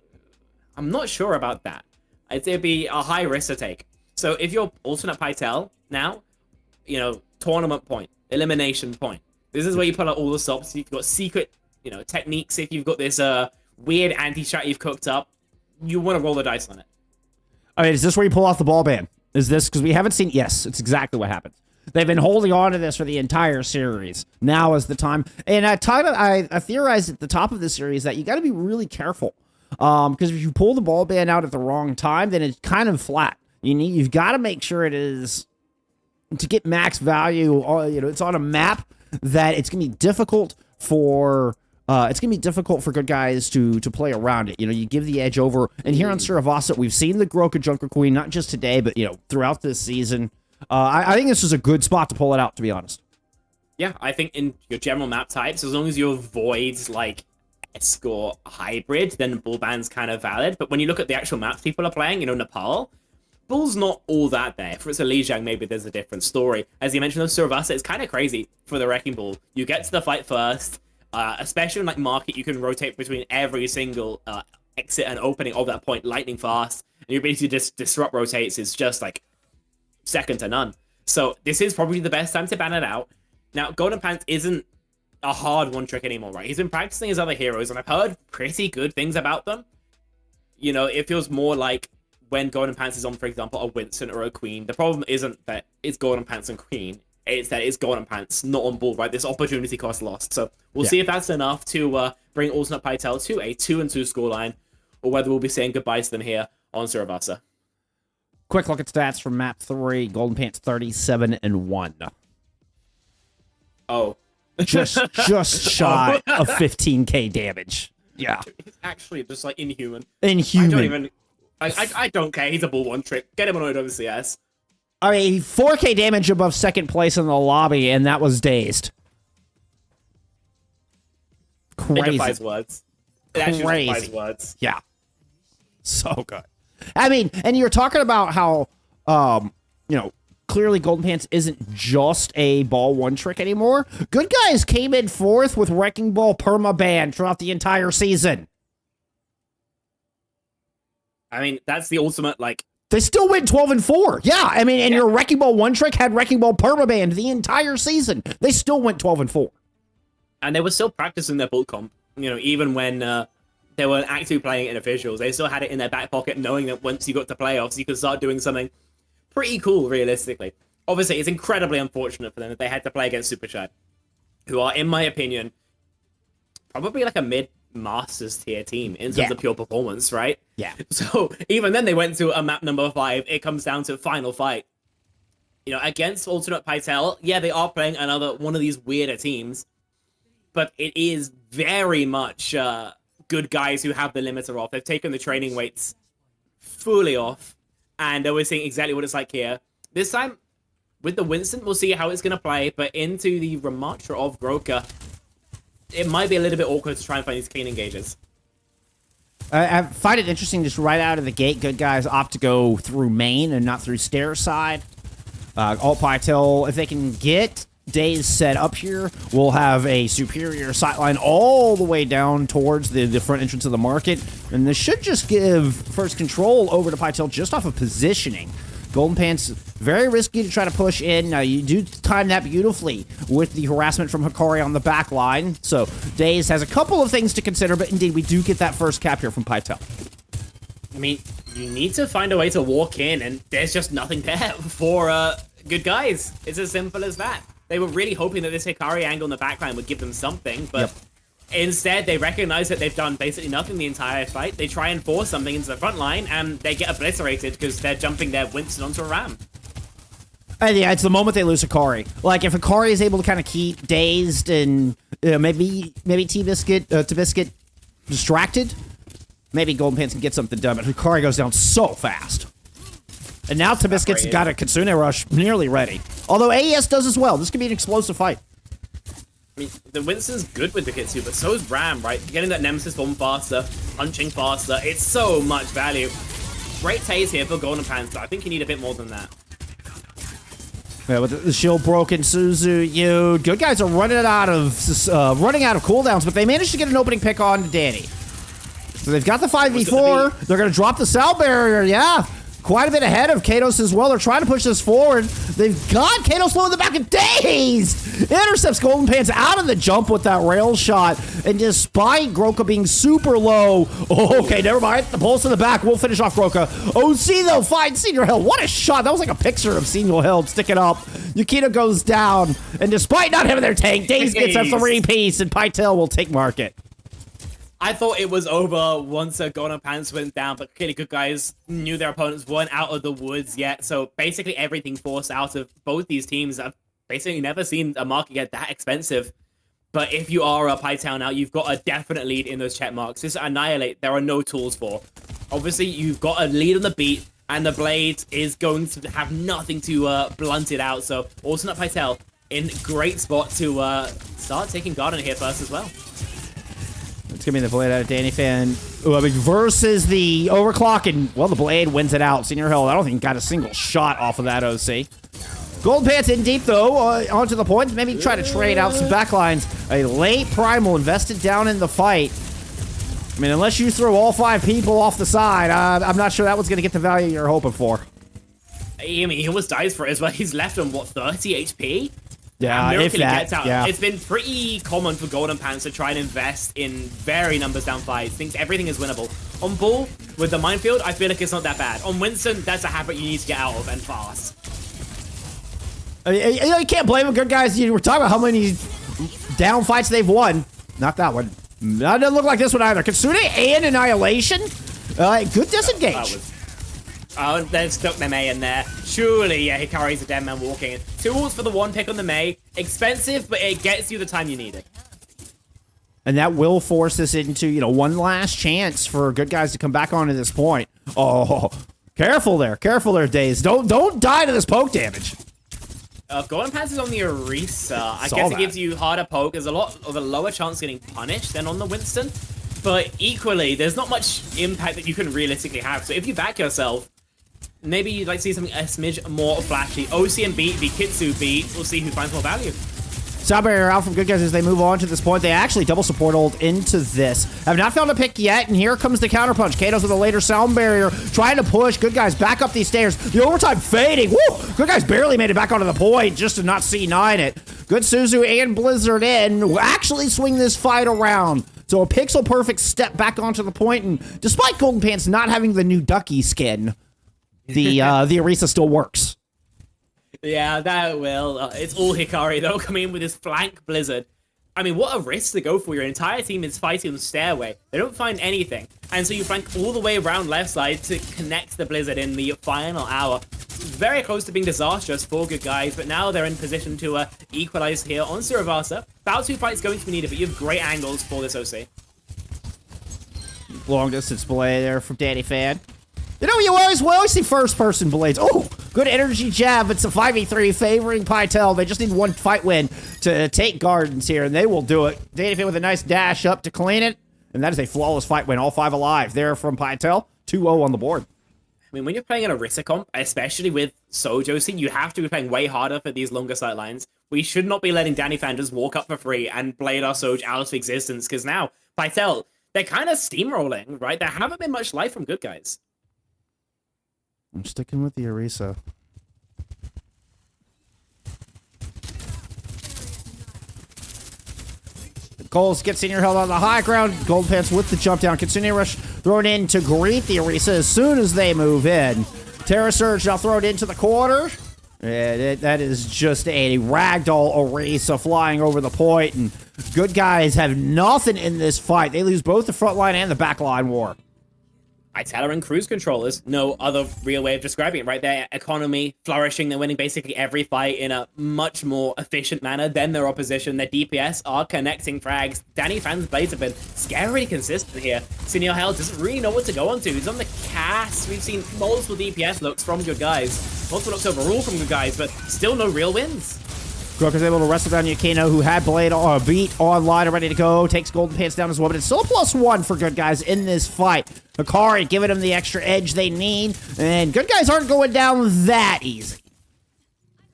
I'm not sure about that. I'd say it'd be a high risk to take. So if you're alternate Pytel now, you know, tournament point, elimination point, This is where you pull out all the stops. If you've got secret, techniques. If you've got this weird anti-strat you've cooked up, you want to roll the dice on it. I mean, is this where you pull off the ball ban? Is this because we haven't seen? Yes, it's exactly what happens. They've been holding on to this for the entire series. Now is the time. And I theorized at the top of the series that you got to be really careful. Because if you pull the ball ban out at the wrong time, then it's kind of flat. You've got to make sure it is to get max value. It's on a map that it's gonna be difficult for good guys to play around it. You give the edge over. And here on Suravasa, we've seen the Groka Junker Queen not just today, but throughout this season. I think this is a good spot to pull it out, to be honest. Yeah, I think in your general map types, as long as you avoid like escort hybrid, then bull ban's kind of valid. But when you look at the actual maps people are playing, Nepal, bull's not all that there. If it's a Lijiang, maybe there's a different story. As you mentioned, Suravasa, it's kind of crazy for the Wrecking Ball. You get to the fight first, especially in like market, you can rotate between every single exit and opening of that point lightning fast, and your ability to just disrupt rotates is just like second to none. So this is probably the best time to ban it out. Now, Golden Pants isn't a hard one trick anymore, right? He's been practicing his other heroes, and I've heard pretty good things about them. It feels more like when Golden Pants is on, for example, a Winston or a Queen. The problem isn't that it's Golden Pants and Queen. It's that it's Golden Pants, not on board, right? This opportunity cost lost. So we'll see if that's enough to bring alternate Pytel to a 2-2 scoreline, or whether we'll be saying goodbye to them here on Suravasa. Quick look at stats from map 3. Golden Pants 37-1. Oh. just shy of 15k damage. Yeah. It's actually just like inhuman. Inhuman. I don't care. He's a bull one trick. Get him on OWCS. I mean, 4k damage above second place in the lobby, and that was dazed. Crazy. It defies words. It actually defies words. Yeah. So good. I mean, and you're talking about how, clearly Golden Pants isn't just a ball one trick anymore. Good guys came in fourth with Wrecking Ball permaban throughout the entire season. I mean, that's the ultimate, like... They still went 12-4. Yeah, I mean, and your Wrecking Ball one trick had Wrecking Ball permaban the entire season. They still went 12-4. And they were still practicing their bull comp, even when... they weren't actually playing it in officials. They still had it in their back pocket, knowing that once you got to playoffs, you could start doing something pretty cool, realistically. Obviously, it's incredibly unfortunate for them that they had to play against Superchat, who are, in my opinion, probably like a mid-Masters tier team in terms of pure performance, right? Yeah. So even then, they went to a map number 5. It comes down to final fight. Against alternate Pytel, yeah, they are playing another one of these weirder teams, but it is very much... good guys who have the limiter off. They've taken the training weights fully off, and we're seeing exactly what it's like here. This time, with the Winston, we'll see how it's going to play, but into the Ramatra of Groka, it might be a little bit awkward to try and find these clean engages. I find it interesting just right out of the gate, good guys opt to go through main and not through stair side. Alt Pytel, if they can get days set up here, we'll have a superior sightline all the way down towards the front entrance of the market, and this should just give first control over to Pytel just off of positioning. Golden Pants, very risky to try to push in. Now, you do time that beautifully with the harassment from Hikari on the back line, so Daze has a couple of things to consider, but indeed, we do get that first cap here from Pytel. I mean, you need to find a way to walk in, and there's just nothing there for good guys. It's as simple as that. They were really hoping that this Hikari angle in the backline would give them something, but instead they recognize that they've done basically nothing the entire fight. They try and force something into the front line, and they get obliterated because they're jumping their Winston onto a ram. Yeah, it's the moment they lose Hikari. Like, if Hikari is able to kind of keep dazed and maybe T-Biscuit distracted, maybe Golden Pants can get something done, but Hikari goes down so fast. And now T-Biscuit's got a Kitsune Rush nearly ready. Although AES does as well. This could be an explosive fight. I mean, the Winston's good with the Kitsu, but so is Ram, right? Getting that Nemesis form faster, punching faster, it's so much value. Great taste here for Golden Pants, but I think you need a bit more than that. Yeah, with the shield broken, Suzu, good guys are running out of cooldowns, but they managed to get an opening pick on Danny. So they've got the 5v4. They're going to drop the cell barrier, yeah. quite a bit ahead of Kados as well. They're trying to push this forward. They've got Kados low in the back of days. Intercepts Golden Pants out of the jump with that rail shot. And despite Groka being super low, okay, never mind. The pulse in the back will finish off Groka. OC, though, finds Senior Hill. What a shot. That was like a picture of Senior Hill sticking up. Yukino goes down. And despite not having their tank, Daze gets a 3-piece, and Pytel will take market. I thought it was over once Golden Pants went down, but clearly good guys knew their opponents weren't out of the woods yet. So basically everything forced out of both these teams. I've basically never seen a market get that expensive. But if you are a Pytel now, you've got a definite lead in those check marks. This Annihilate, there are no tools for. Obviously, you've got a lead on the beat, and the Blade is going to have nothing to blunt it out. So also not Pytel in great spot to start taking Garden here first as well. It's going to be the Blade out of Danny Fan versus the Overclock, and, well, the Blade wins it out. Senior Hill, I don't think got a single shot off of that OC. Golden Pants in deep, though, onto the point. Maybe try to trade out some backlines. A late Primal invested down in the fight. I mean, unless you throw all 5 people off the side, I'm not sure that was going to get the value you're hoping for. I mean, he almost dies for it as well. He's left on, what, 30 HP? Yeah, if that, gets out. Yeah. It's been pretty common for Golden Pants to try and invest in very numbers down fights. Thinks everything is winnable. On Bull, with the Minefield, I feel like it's not that bad. On Winston, that's a habit you need to get out of, and fast. You can't blame them, good guys. You were talking about how many down fights they've won. Not that one. That doesn't look like this one either. Kitsune and Annihilation. Good disengage. Oh, they've stuck the Mei in there. Surely, yeah, Hikari's a dead man walking. 2 ults for the 1 pick on the Mei. Expensive, but it gets you the time you need it. And that will force this into, one last chance for good guys to come back onto this point. Oh, careful there. Careful there, Daze. Don't die to this poke damage. Golden Pants is on the Orisa. I guess it gives you harder poke. There's a lot of a lower chance of getting punished than on the Winston. But equally, there's not much impact that you can realistically have. So if you back yourself, maybe you'd like to see something a smidge more flashy. OC and beat, the Kitsu beat. We'll see who finds more value. Sound barrier out from good guys as they move on to this point. They actually double support ult into this. Have not found a pick yet, and here comes the counterpunch. Kados with a later sound barrier, trying to push good guys back up these stairs. The overtime fading. Woo! Good guys barely made it back onto the point just to not C9 it. Good Suzu and Blizzard in will actually swing this fight around. So a pixel perfect step back onto the point, and despite Golden Pants not having the new Ducky skin, the Orisa still works. Yeah, that will. It's all Hikari, though, coming in with his flank Blizzard. I mean, what a risk to go for. Your entire team is fighting the stairway. They don't find anything. And so you flank all the way around left side to connect the Blizzard in the final hour. Very close to being disastrous for good guys, but now they're in position to equalize here on Suravasa. About 2 fights going to be needed, but you have great angles for this OC. Long distance belay there from Danny Fan. We always see first-person blades. Oh, good energy jab. It's a 5v3 favoring Pytel. They just need 1 fight win to take Gardens here, and they will do it. Danny Fan with a nice dash up to clean it, and that is a flawless fight win. All 5 alive there from Pytel. 2-0 on the board. I mean, when you're playing an Orisa comp, especially with Sojosi, you have to be playing way harder for these longer sight lines. We should not be letting Danny Fan just walk up for free and blade our Soj out of existence, because now, Pytel, they're kind of steamrolling, right? There haven't been much life from good guys. I'm sticking with the Orisa. Coles gets Senior held on the high ground. Golden Pants with the jump down. Kitsune Rush thrown in to greet the Orisa as soon as they move in. Terra Surge now thrown into the corner. And that is just a ragdoll Orisa flying over the point. And good guys have nothing in this fight. They lose both the front line and the back line war. Pytel and cruise controllers, no other real way of describing it, right? Their economy flourishing, they're winning basically every fight in a much more efficient manner than their opposition. Their DPS are connecting frags. Danny Fan's blades have been scarily consistent here. Senior Hell doesn't really know what to go on to. He's on the cast. We've seen multiple DPS looks from good guys. Multiple looks overall from good guys, but still no real wins. Groker's able to wrestle down Yukino, who had Blade beat online and ready to go. Takes Golden Pants down as well, but it's still a +1 for good guys in this fight. Hikari giving them the extra edge they need, and good guys aren't going down that easy.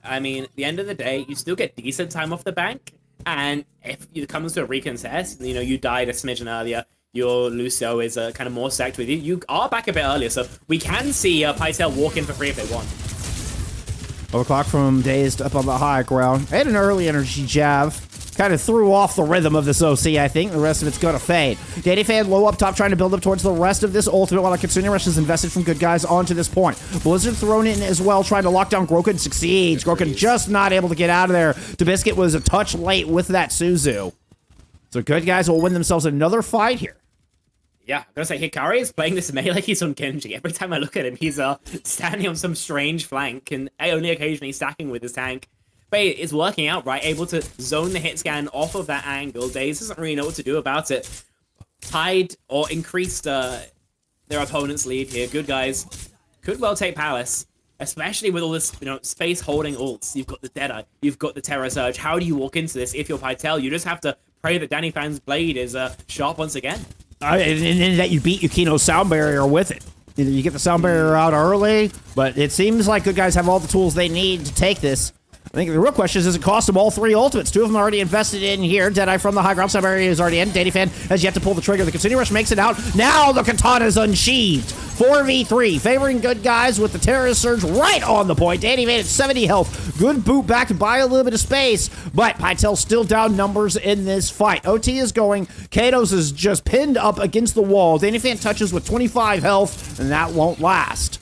I mean, at the end of the day, you still get decent time off the bank, and if it comes to a recontest, you died a smidgen earlier, your Lucio is kind of more stacked with you. You are back a bit earlier, so we can see Pytel walk in for free if they want. Overclock from Dazed up on the high ground. And an early energy jab. Kind of threw off the rhythm of this OC, I think. The rest of it's going to fade. Dannyfan low up top, trying to build up towards the rest of this ultimate, while the Kitsune Rush is invested from good guys onto this point. Blizzard thrown in as well, trying to lock down Groken. Succeeds. Groken just not able to get out of there. Tobiscuit was a touch late with that Suzu. So good guys will win themselves another fight here. Yeah, I'm gonna say Hikari is playing this melee like he's on Genji. Every time I look at him, he's standing on some strange flank and only occasionally stacking with his tank. But it's working out, right? Able to zone the hit scan off of that angle. Daze doesn't really know what to do about it. Tied or increased their opponent's lead here. Good guys could well take Palace, especially with all this, space holding ults. You've got the Deadeye, you've got the Terror Surge. How do you walk into this if you're Pytel? You just have to pray that Danny Fan's blade is sharp once again. And that you beat Yukino's sound barrier with it. Either you get the sound barrier out early, but it seems like good guys have all the tools they need to take this. I think the real question is, does it cost them all 3 ultimates? 2 of them are already invested in here. Deadeye from the high ground. Sound barrier is already in. Dannyfan has yet to pull the trigger. The Kitsune Rush makes it out. Now the katana is unsheathed. 4v3, favoring good guys with the Terrorist Surge right on the point. Dannyfan at 70 health. Good boot back to buy a little bit of space, but Pytel still down numbers in this fight. OT is going. Katos is just pinned up against the wall. Dannyfan touches with 25 health, and that won't last.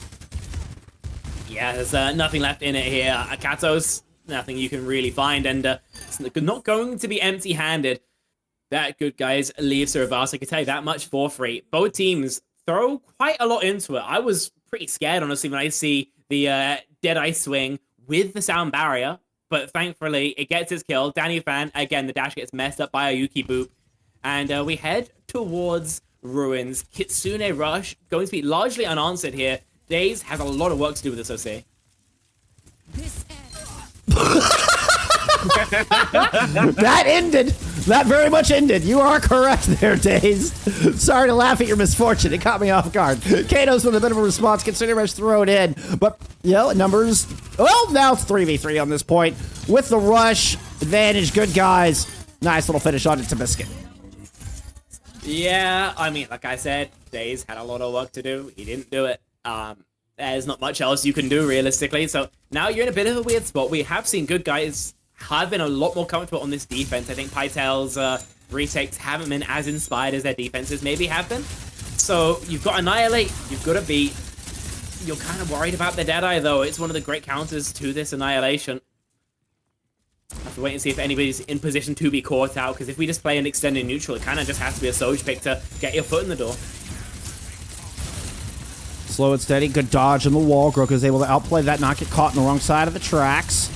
Yeah, there's nothing left in it here. Katos, nothing you can really find, and it's not going to be empty-handed. That good guys leave Suravasa. I can tell you that much for free. Both teams throw quite a lot into it. I was pretty scared, honestly, when I see the Deadeye swing with the sound barrier, but thankfully it gets its kill. Danny Fan, again, the dash gets messed up by a Yuki boop, and we head towards Ruins. Kitsune Rush going to be largely unanswered here. Daze has a lot of work to do with this OC. That ended. That very much ended. You are correct there, Daze. Sorry to laugh at your misfortune. It caught me off guard. Katos with a bit of a response. Kitsune Rush thrown in. But, numbers. Well, now it's 3v3 on this point. With the rush advantage, good guys. Nice little finish on it to Biscuit. Yeah, I mean, like I said, Daze had a lot of work to do. He didn't do it. There's not much else you can do realistically. So now you're in a bit of a weird spot. We have seen good guys have been a lot more comfortable on this defense. I think Pytel's retakes haven't been as inspired as their defenses maybe have been. So you've got Annihilate, you've got to beat. You're kind of worried about the Deadeye though. It's one of the great counters to this Annihilation. Have to wait and see if anybody's in position to be caught out, because if we just play an extended neutral, it kind of just has to be a Soj pick to get your foot in the door. Slow and steady, good dodge on the wall. Groka is able to outplay that, not get caught on the wrong side of the tracks.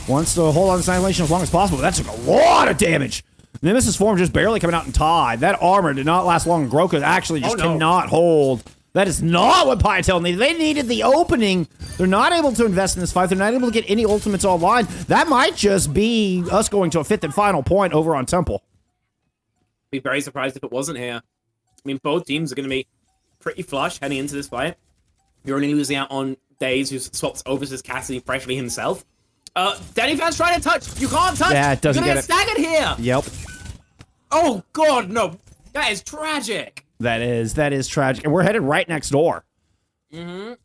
Wants to hold on to Annihilation as long as possible. That took a lot of damage. Nemesis form just barely coming out in tie. That armor did not last long. Groka actually just cannot hold. That is not what Pytel needed. They needed the opening. They're not able to invest in this fight. They're not able to get any ultimates online. That might just be us going to a 5th and final point over on Temple. Be very surprised if it wasn't here. I mean, both teams are going to be pretty flush heading into this fight. You're only losing out on Daze, who swaps over to Cassidy freshly himself. Danny Fan's trying to touch. You can't touch. Yeah, it doesn't You're get gonna get staggered here. Yep. Oh, God, no. That is tragic. That is tragic. And we're headed right next door.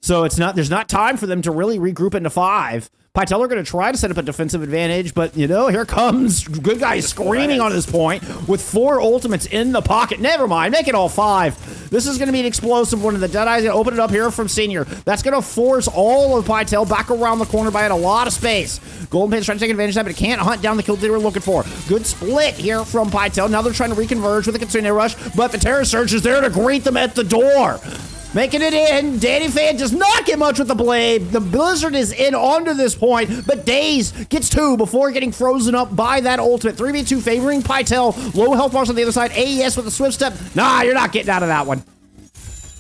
So there's not time for them to really regroup into 5. Pytel are going to try to set up a defensive advantage, but, here comes good guy screaming on this point with 4 ultimates in the pocket. Never mind, make it all 5. This is going to be an explosive one, and the Deadeye's going to open it up here from Senior. That's going to force all of Pytel back around the corner by a lot of space. Golden Pan's trying to take advantage of that, but it can't hunt down the kill they were looking for. Good split here from Pytel. Now they're trying to reconverge with the Kitsune Rush, but the Terror Surge is there to greet them at the door. Making it in. Danny Fan does not get much with the blade. The Blizzard is in onto this point, but Daze gets 2 before getting frozen up by that ultimate. 3v2 favoring Pytel. Low health bars on the other side. AES with a swift step. Nah, you're not getting out of that one.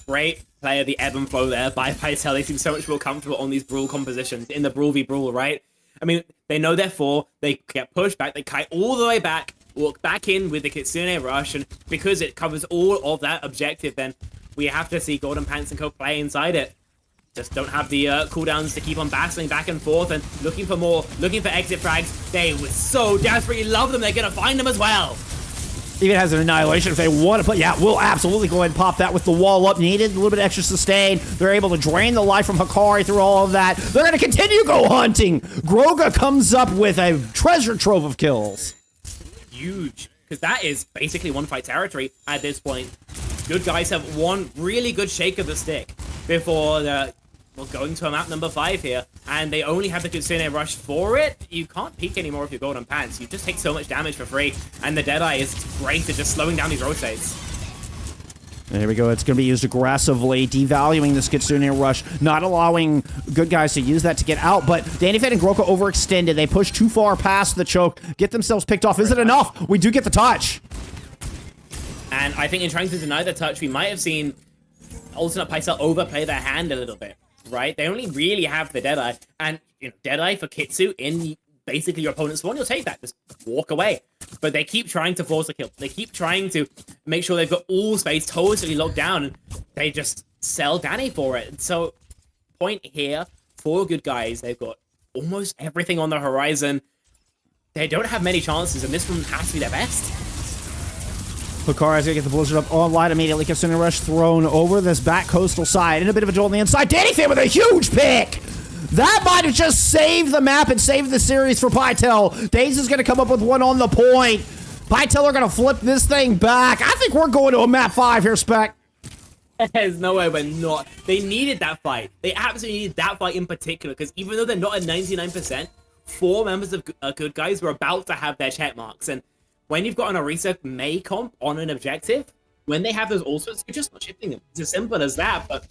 Great play of the ebb and flow there by Pytel. They seem so much more comfortable on these Brawl compositions, in the Brawl v Brawl, right? I mean, they know they're 4. They get pushed back. They kite all the way back, walk back in with the Kitsune Rush, and because it covers all of that objective, then we have to see Golden Pants and Co. play inside it. Just don't have the cooldowns to keep on battling back and forth and looking for more, looking for exit frags. They were so desperately love them, they're going to find them as well. Even has an annihilation if they want to play. Yeah, we'll absolutely go ahead and pop that with the wall up needed. A little bit extra sustain. They're able to drain the life from Hikari through all of that. They're going to continue go hunting. Groga comes up with a treasure trove of kills. Huge. Because that is basically one fight territory at this point. Good guys have one really good shake of the stick before going to a map number 5 here, and they only have the Kitsune Rush for it. You can't peek anymore with your golden pants. You just take so much damage for free, and the Deadeye is great at just slowing down these rotates. And here we go. It's going to be used aggressively, devaluing this Kitsune Rush, not allowing good guys to use that to get out. But Dannyfan and Groka overextended. They push too far past the choke, get themselves picked off. Is it enough? We do get the touch. And I think in trying to deny the touch, we might have seen alternate Pytel overplay their hand a little bit. Right? They only really have the Deadeye. And, Deadeye for Kitsu in basically your opponent's spawn, you'll take that. Just walk away. But they keep trying to force a kill. They keep trying to make sure they've got all space totally locked down. And they just sell Danny for it. So, point here, 4 good guys. They've got almost everything on the horizon. They don't have many chances, and this one has to be their best. Hikari's gonna get the Blizzard up online immediately. Kitsune Rush thrown over this back coastal side. And a bit of a jolt on the inside. Dannyfan with a huge pick! That might have just saved the map and saved the series for Pytel. Daze is gonna come up with one on the point. Pytel are gonna flip this thing back. I think we're going to a map 5 here, Spec. There's no way we're not. They needed that fight. They absolutely needed that fight in particular, because even though they're not at 99%, 4 members of good guys were about to have their check marks. And when you've got an Orisa May comp on an objective, when they have those ultimates, you're just not shifting them. It's as simple as that. But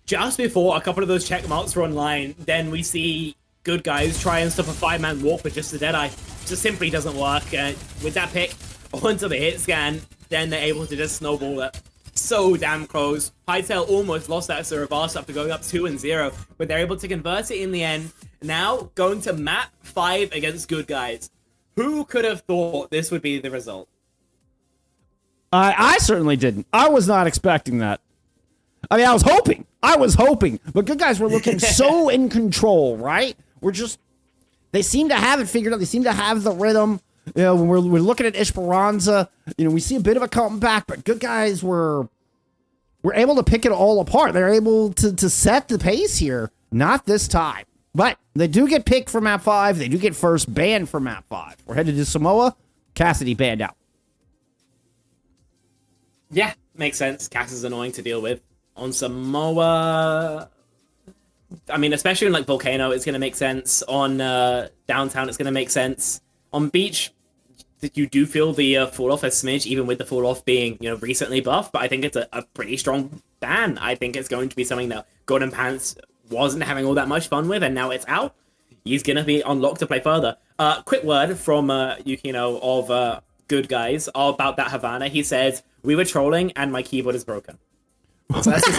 just before a couple of those check marks are online, then we see good guys try and stop a 5-man walk with just the Deadeye. Just simply doesn't work. With that pick onto the hit scan, then they're able to just snowball it so damn close. Pytel almost lost that Suravasa after going up 2-0, but they're able to convert it in the end. Now going to map 5 against good guys. Who could have thought this would be the result? I certainly didn't. I was not expecting that. I mean, I was hoping. But good guys were looking so in control, right? They seem to have it figured out. They seem to have the rhythm. When we're looking at Esperanca, we see a bit of a comeback, but good guys were able to pick it all apart. They're able to set the pace here. Not this time. But they do get picked for map 5. They do get first banned for map 5. We're headed to Samoa. Cassidy banned out. Yeah, makes sense. Cass is annoying to deal with. On Samoa, I mean, especially in like Volcano, it's going to make sense. On Downtown, it's going to make sense. On Beach, you do feel the fall off a smidge, even with the fall off being, recently buffed. But I think it's a pretty strong ban. I think it's going to be something that Golden Pants wasn't having all that much fun with, and now it's out. He's going to be unlocked to play further. Quick word from Yukino of Good Guys about that Havana. He says, "We were trolling and my keyboard is broken." So that's his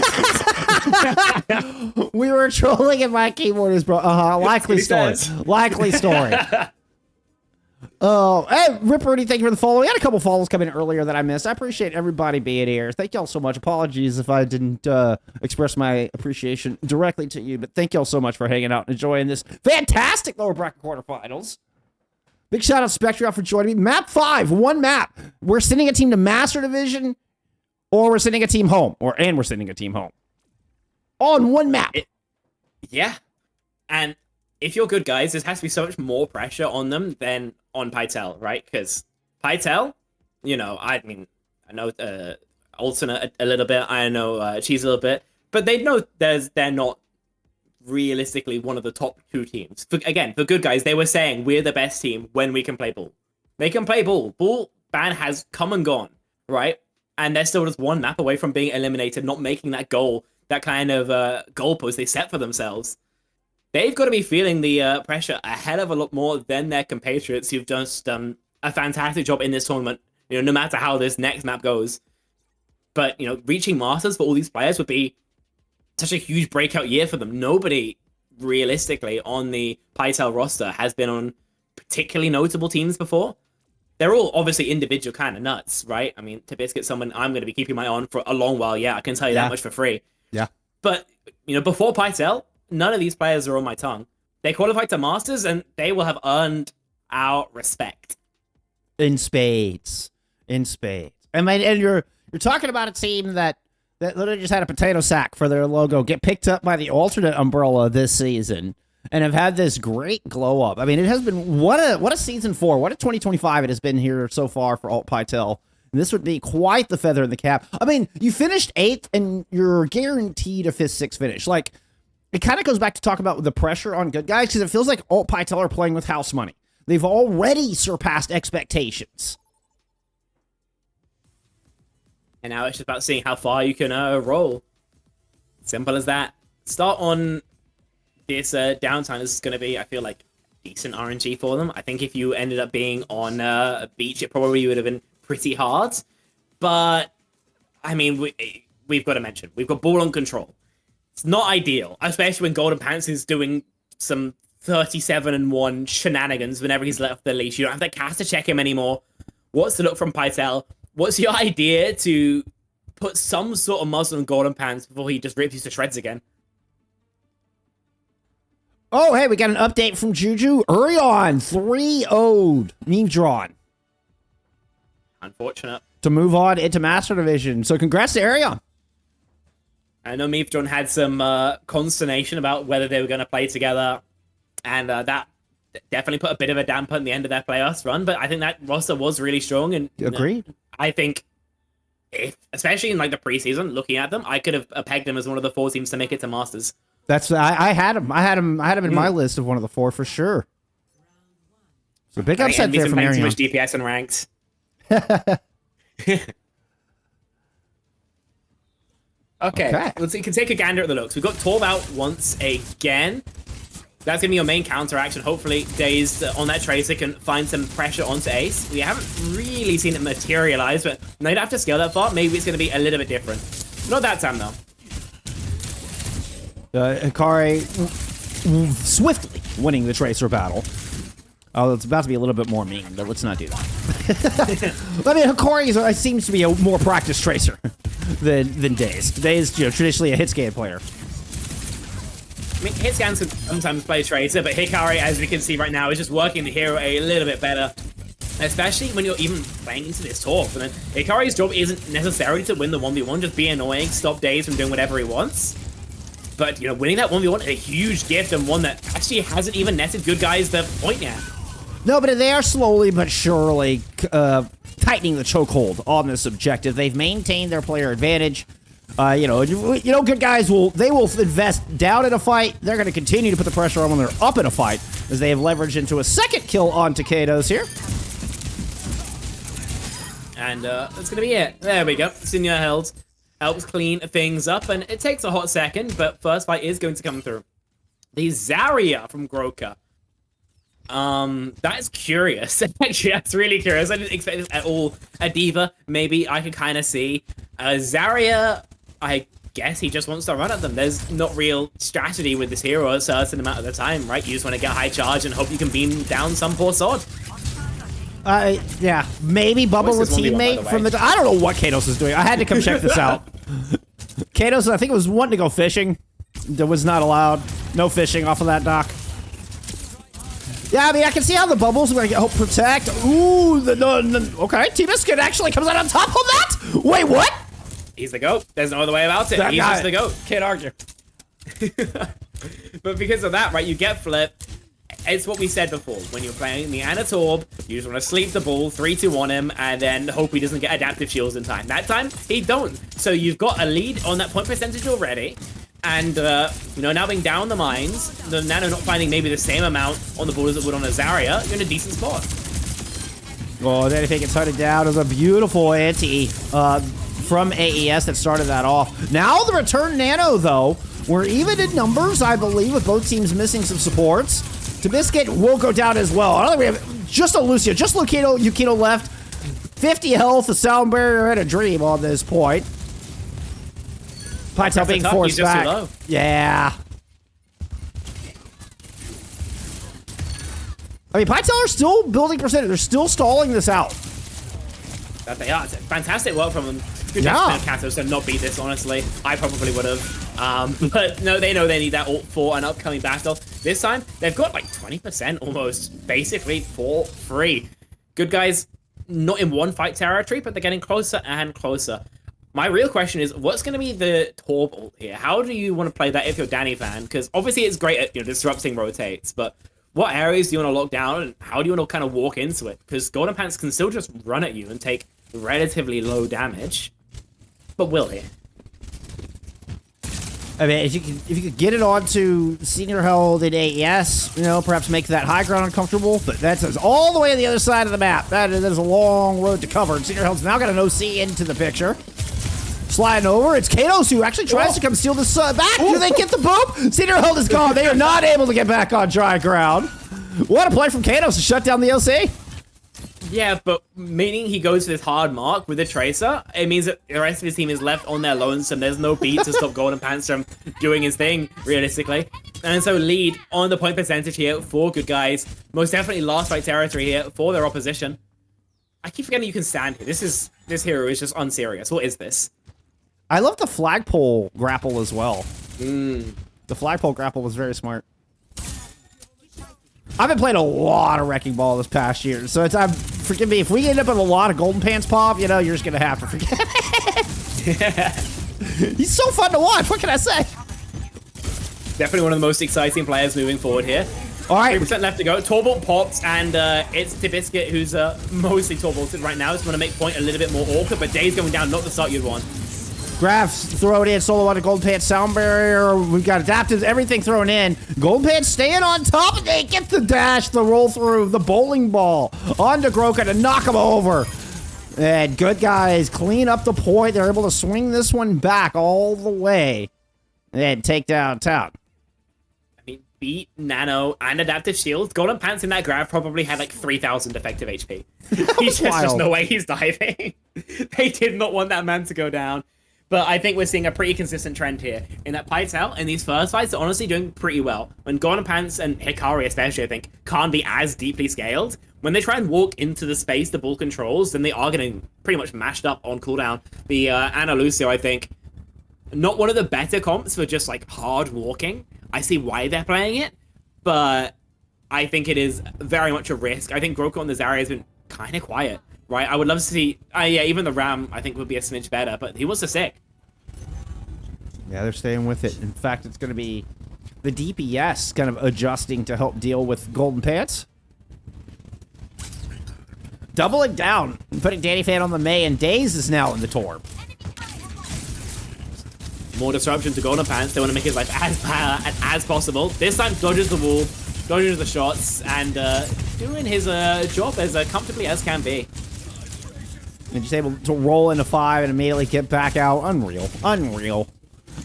excuse. We were trolling and my keyboard is broken. Likely story. Likely story. Oh, hey, Rip Rudy, thank you for the follow. We had a couple follows come in earlier that I missed. I appreciate everybody being here. Thank y'all so much. Apologies if I didn't express my appreciation directly to you, but thank y'all so much for hanging out and enjoying this fantastic lower bracket quarterfinals. Big shout out to Spectrion for joining me. Map 5, one map. We're sending a team to Master Division, or we're sending a team home, and we're sending a team home on one map. Yeah, and if you're good guys, there has to be so much more pressure on them than on Pytel, right? Because Pytel, I know Alternate a little bit, I know Cheese a little bit, but they know they're not realistically one of the top 2 teams. For good guys, they were saying we're the best team when we can play ball. They can play ball. Ball ban has come and gone, right? And they're still just one map away from being eliminated, not making that goal, that kind of goalpost they set for themselves. They've got to be feeling the pressure a hell of a lot more than their compatriots who've just done a fantastic job in this tournament, no matter how this next map goes. But, reaching Masters for all these players would be such a huge breakout year for them. Nobody, realistically, on the Pytel roster has been on particularly notable teams before. They're all obviously individual kind of nuts, right? I mean, Tabiscuit's someone I'm going to be keeping my eye on for a long while. Yeah, I can tell you that much for free. Yeah. But, before Pytel, none of these players are on my tongue. They qualified to Masters, and they will have earned our respect. In spades. In spades. And you're talking about a team that literally just had a potato sack for their logo get picked up by the alternate umbrella this season and have had this great glow up. I mean, it has been what a season 4, what a 2025 it has been here so far for Alt Pytel. And this would be quite the feather in the cap. I mean, you finished 8th and you're guaranteed a 5th, 6th finish. Like, it kind of goes back to talk about the pressure on good guys because it feels like Alt Pytel are playing with house money. They've already surpassed expectations. And now it's just about seeing how far you can roll. Simple as that. Start on this downtime. This is going to be, I feel like, decent RNG for them. I think if you ended up being on a beach, it probably would have been pretty hard. But, I mean, we've got to mention, we've got ball on control. It's not ideal, especially when Golden Pants is doing some 37-1 shenanigans whenever he's left the leash. You don't have that cast to check him anymore. What's the look from Pytel? What's your idea to put some sort of muzzle on Golden Pants before he just rips you to shreds again? Oh, hey, we got an update from Juju. Urion 3-0'd. Meme drawn. Unfortunate. To move on into Master Division. So congrats to Arion. I know Meme drawn had some consternation about whether they were going to play together. And that definitely put a bit of a damper in the end of their playoffs run. But I think that roster was really strong. And agreed. I think, especially in like the preseason, looking at them, I could have pegged them as one of the 4 teams to make it to Masters. That's I had him. I had him in my list of one of the 4 for sure. So big upset there from Arion. Too much DPS and ranked. Okay. Let's see. You can take a gander at the looks. We've got Torb out once again. That's going to be your main counter action. Hopefully, Dazed on that Tracer can find some pressure onto Ace. We haven't really seen it materialize, but they don't have to scale that far. Maybe it's going to be a little bit different. Not that time, though. Hikari swiftly winning the Tracer battle. Oh, it's about to be a little bit more mean, but let's not do that. I mean, Hikari seems to be a more practiced Tracer than Dazed. Dazed, traditionally a hit scan player. I mean, hit scans can sometimes play Tracer, but Hikari, as we can see right now, is just working the hero a little bit better. Especially when you're even playing into this Torb. And then Hikari's job isn't necessarily to win the 1v1, just be annoying, stop Dazed from doing whatever he wants. But, winning that 1v1 is a huge gift and one that actually hasn't even netted good guys the point yet. No, but they are slowly but surely tightening the chokehold on this objective. They've maintained their player advantage. Good guys will invest down in a fight. They're going to continue to put the pressure on when they're up in a fight, as they have leveraged into a second kill on Takedos here. And that's going to be it. There we go. Senior held helps clean things up, and it takes a hot second, but first fight is going to come through. The Zarya from Groka. That is curious. Actually, that's really curious. I didn't expect this at all. A diva, maybe I could kind of see. Zarya, I guess he just wants to run at them. There's not real strategy with this hero a certain amount of the time, right? You just want to get high charge and hope you can beam down some poor sod. Yeah, maybe bubble a teammate from the... I don't know what Kados is doing. I had to come check this out. Kados, I think, was wanting to go fishing. That was not allowed. No fishing off of that dock. Yeah, I mean, I can see how the bubbles are going to help protect. Ooh, okay, T-Biscuit actually comes out on top of that? Wait, what? He's the GOAT. There's no other way about it. He's just the GOAT. Can't argue. But because of that, right, you get flipped. It's what we said before. When you're playing the Ana Torb, you just want to sleep the ball, 3-2 on him, and then hope he doesn't get adaptive shields in time. That time, he don't. So you've got a lead on that point percentage already. And, now being down the mines, the Nano not finding maybe the same amount on the board as it would on a Zarya, you're in a decent spot. Oh, then if he gets hunted down, it was a beautiful anti from AES that started that off. Now the return Nano, though, we're even in numbers, I believe, with both teams missing some supports. T-Biscuit will go down as well. I don't think we have just a Lucio, just Yukino left. 50 health, a sound barrier, and a dream on this point. Pytel being forced back. Yeah. I mean, Pytel are still building percentage. They're still stalling this out. That they are. Fantastic work from them. Good job, Katos to not beat this, honestly. I probably would have. But no, they know they need that ult for an upcoming battle. This time, they've got like 20% almost, basically, for free. Good guys not in one fight territory, but they're getting closer and closer. My real question is, what's going to be the Torb ult here? How do you want to play that if you're Danny fan? Because obviously it's great at disrupting rotates, but what areas do you want to lock down, and how do you want to kind of walk into it? Because Golden Pants can still just run at you and take relatively low damage, but will he? I mean, if you could get it onto senior held in AES, perhaps make that high ground uncomfortable, but that's all the way on the other side of the map. That is a long road to cover, and senior held's now got an OC into the picture. Sliding over, it's Kados who actually tries to come steal this back. Do they get the boom? Senior held is gone. They are not able to get back on dry ground. What a play from Kados to shut down the OC. Yeah, but meaning he goes to this hard mark with the Tracer, it means that the rest of his team is left on their lonesome. There's no beat to stop Golden Pants from doing his thing, realistically. And so lead on the point percentage here for good guys. Most definitely last fight territory here for their opposition. I keep forgetting you can stand here. This hero is just unserious. What is this? I love the flagpole grapple as well. The flagpole grapple was very smart. I've been playing a lot of Wrecking Ball this past year, so forgive me, if we end up with a lot of Golden Pants pop, you're just gonna have to forget it. He's so fun to watch, what can I say? Definitely one of the most exciting players moving forward here. All right. 3% left to go. Torbolt pops, and it's Tibiscuit who's mostly Torbolted right now. It's going to make point a little bit more awkward, but Day's going down, not the start you'd want. Graf's thrown in, solo on a Golden Pants sound barrier. We've got adaptives, everything thrown in. Golden Pants staying on top, and they get the dash, the roll through, the bowling ball onto Groka to knock him over. And good guys clean up the point. They're able to swing this one back all the way and take down town. I mean, beat Nano and adaptive shields. Golden Pants in that grab probably had like 3,000 effective HP. There's no way he's diving. They did not want that man to go down. But I think we're seeing a pretty consistent trend here in that Pytel in these first fights are honestly doing pretty well. When Golden Pants and Hikari especially, I think, can't be as deeply scaled, when they try and walk into the space the bull controls, then they are getting pretty much mashed up on cooldown. The Ana Lucio, I think, not one of the better comps for just like hard walking. I see why they're playing it, but I think it is very much a risk. I think Groka on the Zarya has been kind of quiet. Right, I would love to see. Yeah, even the Ram I think would be a smidge better, but he was a sick. Yeah, they're staying with it. In fact, it's going to be the DPS kind of adjusting to help deal with Golden Pants. Doubling down, putting Danny Fan on the May, and Daze is now in the Torb. More disruption to Golden Pants. They want to make his life as possible. This time, dodges the wall, dodges the shots, and doing his job as comfortably as can be. And just able to roll into 5 and immediately get back out. Unreal. Unreal.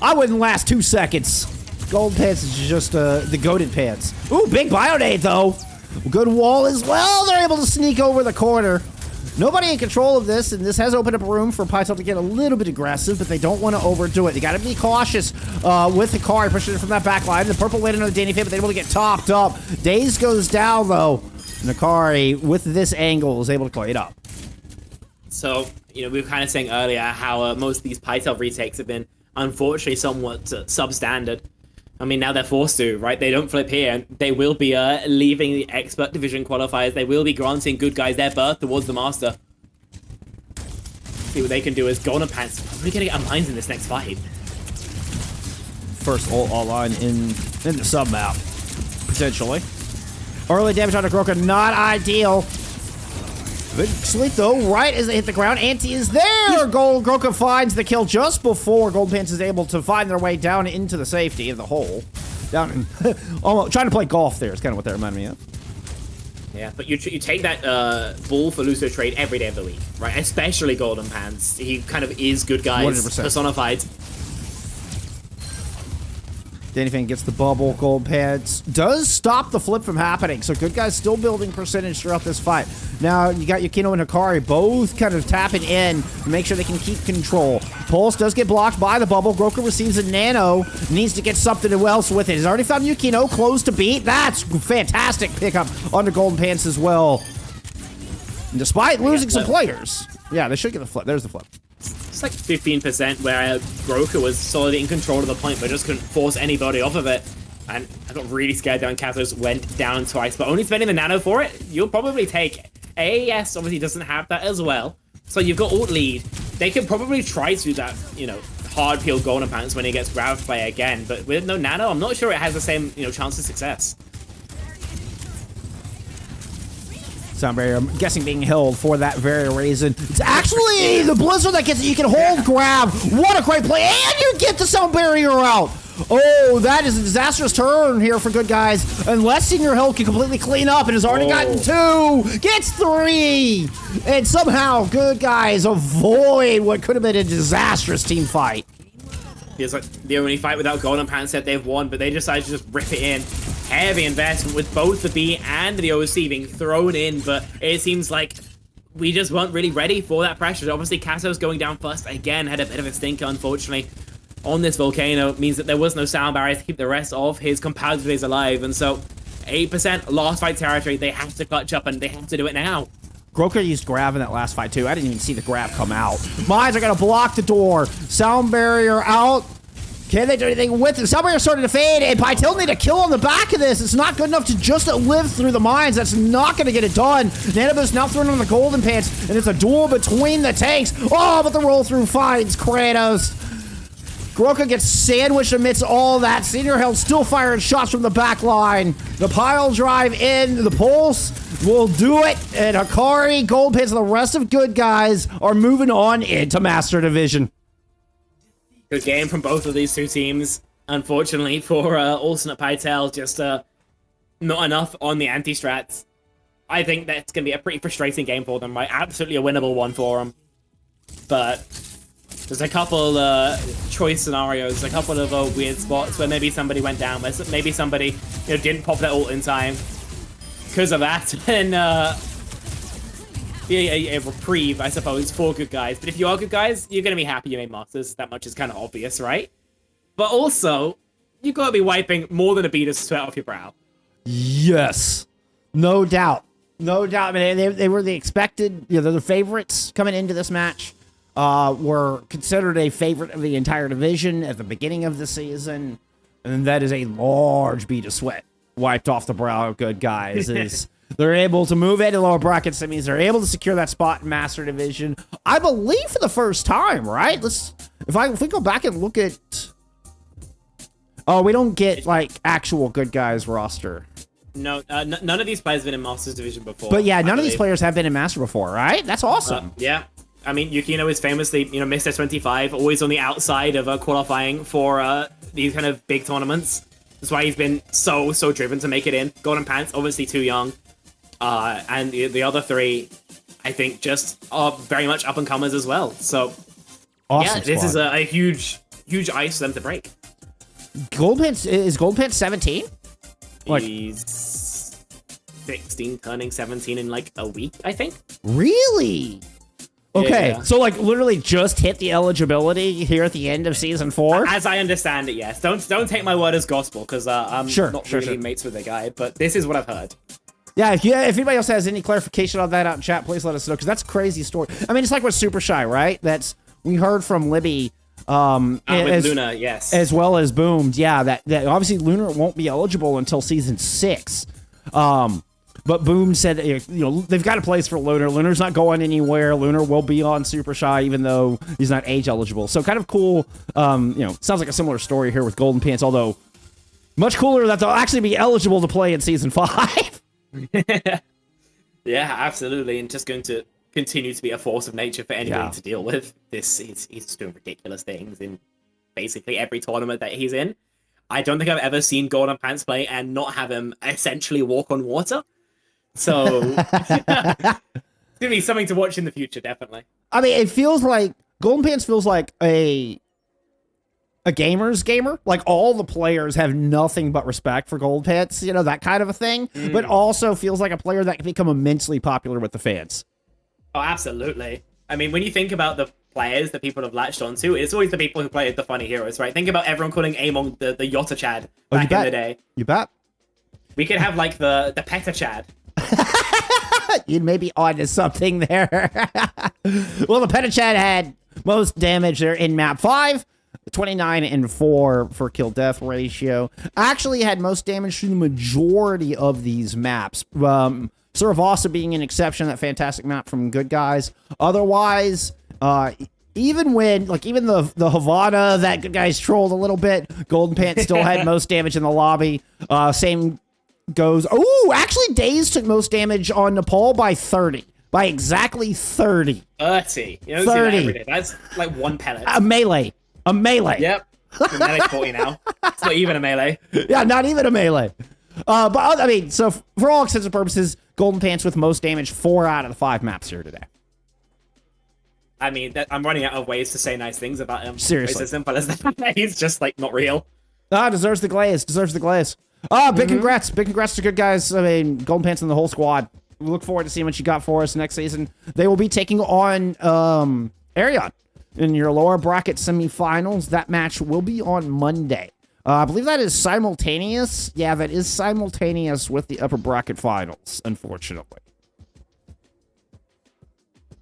I wouldn't last 2 seconds. Golden Pants is just the goated pants. Ooh, big Bionade, though. Good wall as well. They're able to sneak over the corner. Nobody in control of this, and this has opened up a room for Pytel to get a little bit aggressive, but they don't want to overdo it. They got to be cautious with Hikari pushing it from that back line. The purple landed on the Danny Fan, but they're able to get topped up. Daze goes down, though. Hikari, with this angle, is able to clean it up. So, we were kind of saying earlier how most of these Pytel retakes have been, unfortunately, somewhat substandard. I mean, now they're forced to, right? They don't flip here, and they will be leaving the Expert Division qualifiers. They will be granting good guys their berth towards the Master. See what they can do as Golden Pants probably going to get mines in this next fight. First all line in the sub-map, potentially. Early damage on the Groka, not ideal. Big sleep, though, right as they hit the ground. Anti is there! Groka finds the kill just before Golden Pants is able to find their way down into the safety of the hole. Down in, almost trying to play golf there is kind of what that reminded me of. Yeah, but you take that bull for Lucio trade every day of the week, right? Especially Golden Pants. He kind of is good guys 100%. Personified. Danny Fan gets the bubble. Golden Pants does stop the flip from happening. So good guys still building percentage throughout this fight. Now you got Yukino and Hikari both kind of tapping in to make sure they can keep control. Pulse does get blocked by the bubble. Groka receives a nano. Needs to get something else with it. He's already found Yukino. Close to beat. That's fantastic pickup on the Golden Pants as well. And despite losing some players. Yeah, they should get the flip. There's the flip. It's like 15% where Groka was solidly in control of the point, but just couldn't force anybody off of it. And I got really scared there when Kathos went down twice, but only spending the nano for it, you'll probably take AAS obviously doesn't have that as well. So you've got ult lead. They could probably try to do that, you know, hard peel golden pants when he gets grabbed by again. But with no nano, I'm not sure it has the same, you know, chance of success. Sound barrier, I'm guessing being held for that very reason. It's actually the blizzard that gets you can hold grab. What a great play, and you get the sound barrier out. Oh, that is a disastrous turn here for good guys. Unless Senior Hill can completely clean up and has already gotten 2, gets 3, and somehow good guys avoid what could have been a disastrous team fight. Feels like the only fight without golden pants that they've won, but they decided to just rip it in. Heavy investment with both the B and the OC being thrown in, but it seems like we just weren't really ready for that pressure. Obviously, Casso's going down first again, had a bit of a stinker, unfortunately, on this volcano. It means that there was no sound barrier to keep the rest of his competitors alive, and so 8% last fight territory. They have to clutch up, and they have to do it now. Groker used grab in that last fight, too. I didn't even see the grab come out. Mines are going to block the door. Sound barrier out. Can they do anything with it? Sound barrier starting to fade, and Pytel need to kill on the back of this. It's not good enough to just live through the mines. That's not going to get it done. Nanoboost now thrown on the golden pants, and it's a duel between the tanks. Oh, but the roll through finds Kratos. Groka gets sandwiched amidst all that. Senior Hill still firing shots from the back line. The pile drive in. The pulse will do it. And Hikari, Gold Pants, and the rest of good guys are moving on into Master Division. Good game from both of these two teams. Unfortunately for Alternate Pytel, just not enough on the anti-strats. I think that's going to be a pretty frustrating game for them, right? Absolutely a winnable one for them. But there's a couple choice scenarios, a couple of weird spots where maybe somebody went down, where maybe somebody, you know, didn't pop their ult in time because of that, and a reprieve, I suppose, for good guys. But if you are good guys, you're gonna be happy you made Masters. That much is kind of obvious, right? But also, you gotta be wiping more than a beater's sweat off your brow. Yes, no doubt, no doubt. I mean, they were the expected, you know, they're the favorites coming into this match. Were considered a favorite of the entire division at the beginning of the season, and that is a large bead of sweat wiped off the brow of good guys. Is they're able to move into lower bracket semis. They're able to secure that spot in Master Division, I believe, for the first time, right? If we go back and look at, oh, we don't get like actual good guys roster. No, none of these players have been in Masters Division before. But yeah, none of these players have been in Master before, right? That's awesome. Yeah. I mean, Yukino is famously, you know, Mr. 25, always on the outside of qualifying for these kind of big tournaments. That's why he's been so driven to make it in. Golden Pants, obviously too young. And the other three, I think, just are very much up-and-comers as well. So, awesome, yeah, this is a huge ice for them to break. Is Gold Pants 17? He's 16, turning 17 in like a week, I think. Really? Okay, yeah. So like literally just hit the eligibility here at the end of season 4? As I understand it, yes. Don't take my word as gospel, because I'm not really mates with the guy, but this is what I've heard. Yeah, if anybody else has any clarification on that out in chat, please let us know, because that's a crazy story. I mean, it's like with Super Shy, right? We heard from Libby, with Luna, yes. As well as Boomed, yeah, that obviously Lunar won't be eligible until season 6. But Boom said, you know, they've got a place for Lunar. Lunar's not going anywhere. Lunar will be on Super Shy, even though he's not age eligible. So kind of cool. You know, sounds like a similar story here with Golden Pants, although much cooler that they'll actually be eligible to play in season 5. Yeah, absolutely. And just going to continue to be a force of nature for anybody to deal with. He's doing ridiculous things in basically every tournament that he's in. I don't think I've ever seen Golden Pants play and not have him essentially walk on water. So it's gonna be something to watch in the future, definitely. I mean, it feels like Golden Pants feels like a gamer's gamer. Like all the players have nothing but respect for Gold Pants, you know, that kind of a thing. But also feels like a player that can become immensely popular with the fans. Oh, absolutely. I mean, when you think about the players that people have latched onto, it's always the people who play the funny heroes, right? Think about everyone calling Amon the Yotta Chad back in the day. You bet. We could have like the Peta Chad. You'd maybe onto something there. Well, the Petachat had most damage there in map 5, 29 and 4 for kill death ratio. Actually had most damage through the majority of these maps. Suravasa being an exception, that fantastic map from Good Guys. Otherwise, even the Havana, that Good Guys trolled a little bit. Golden Pants still had most damage in the lobby. Same goes. Oh, actually, Daze took most damage on Nepal by 30. By exactly 30. 30. You don't 30. see that every day. That's like one pellet. A melee. Yep. The melee's 40 now. It's not even a melee. Yeah, not even a melee. But I mean, so for all intents and purposes, Golden Pants with most damage 4 out of the 5 maps here today. I mean, I'm running out of ways to say nice things about him. Seriously. It's as simple as that. He's just like not real. Deserves the glaze. Deserves the glaze. Big congrats. Big congrats to Good Guys. I mean, Golden Pants and the whole squad. We look forward to seeing what you got for us next season. They will be taking on Arion in your lower bracket semifinals. That match will be on Monday. I believe that is simultaneous. Yeah, that is simultaneous with the upper bracket finals, unfortunately.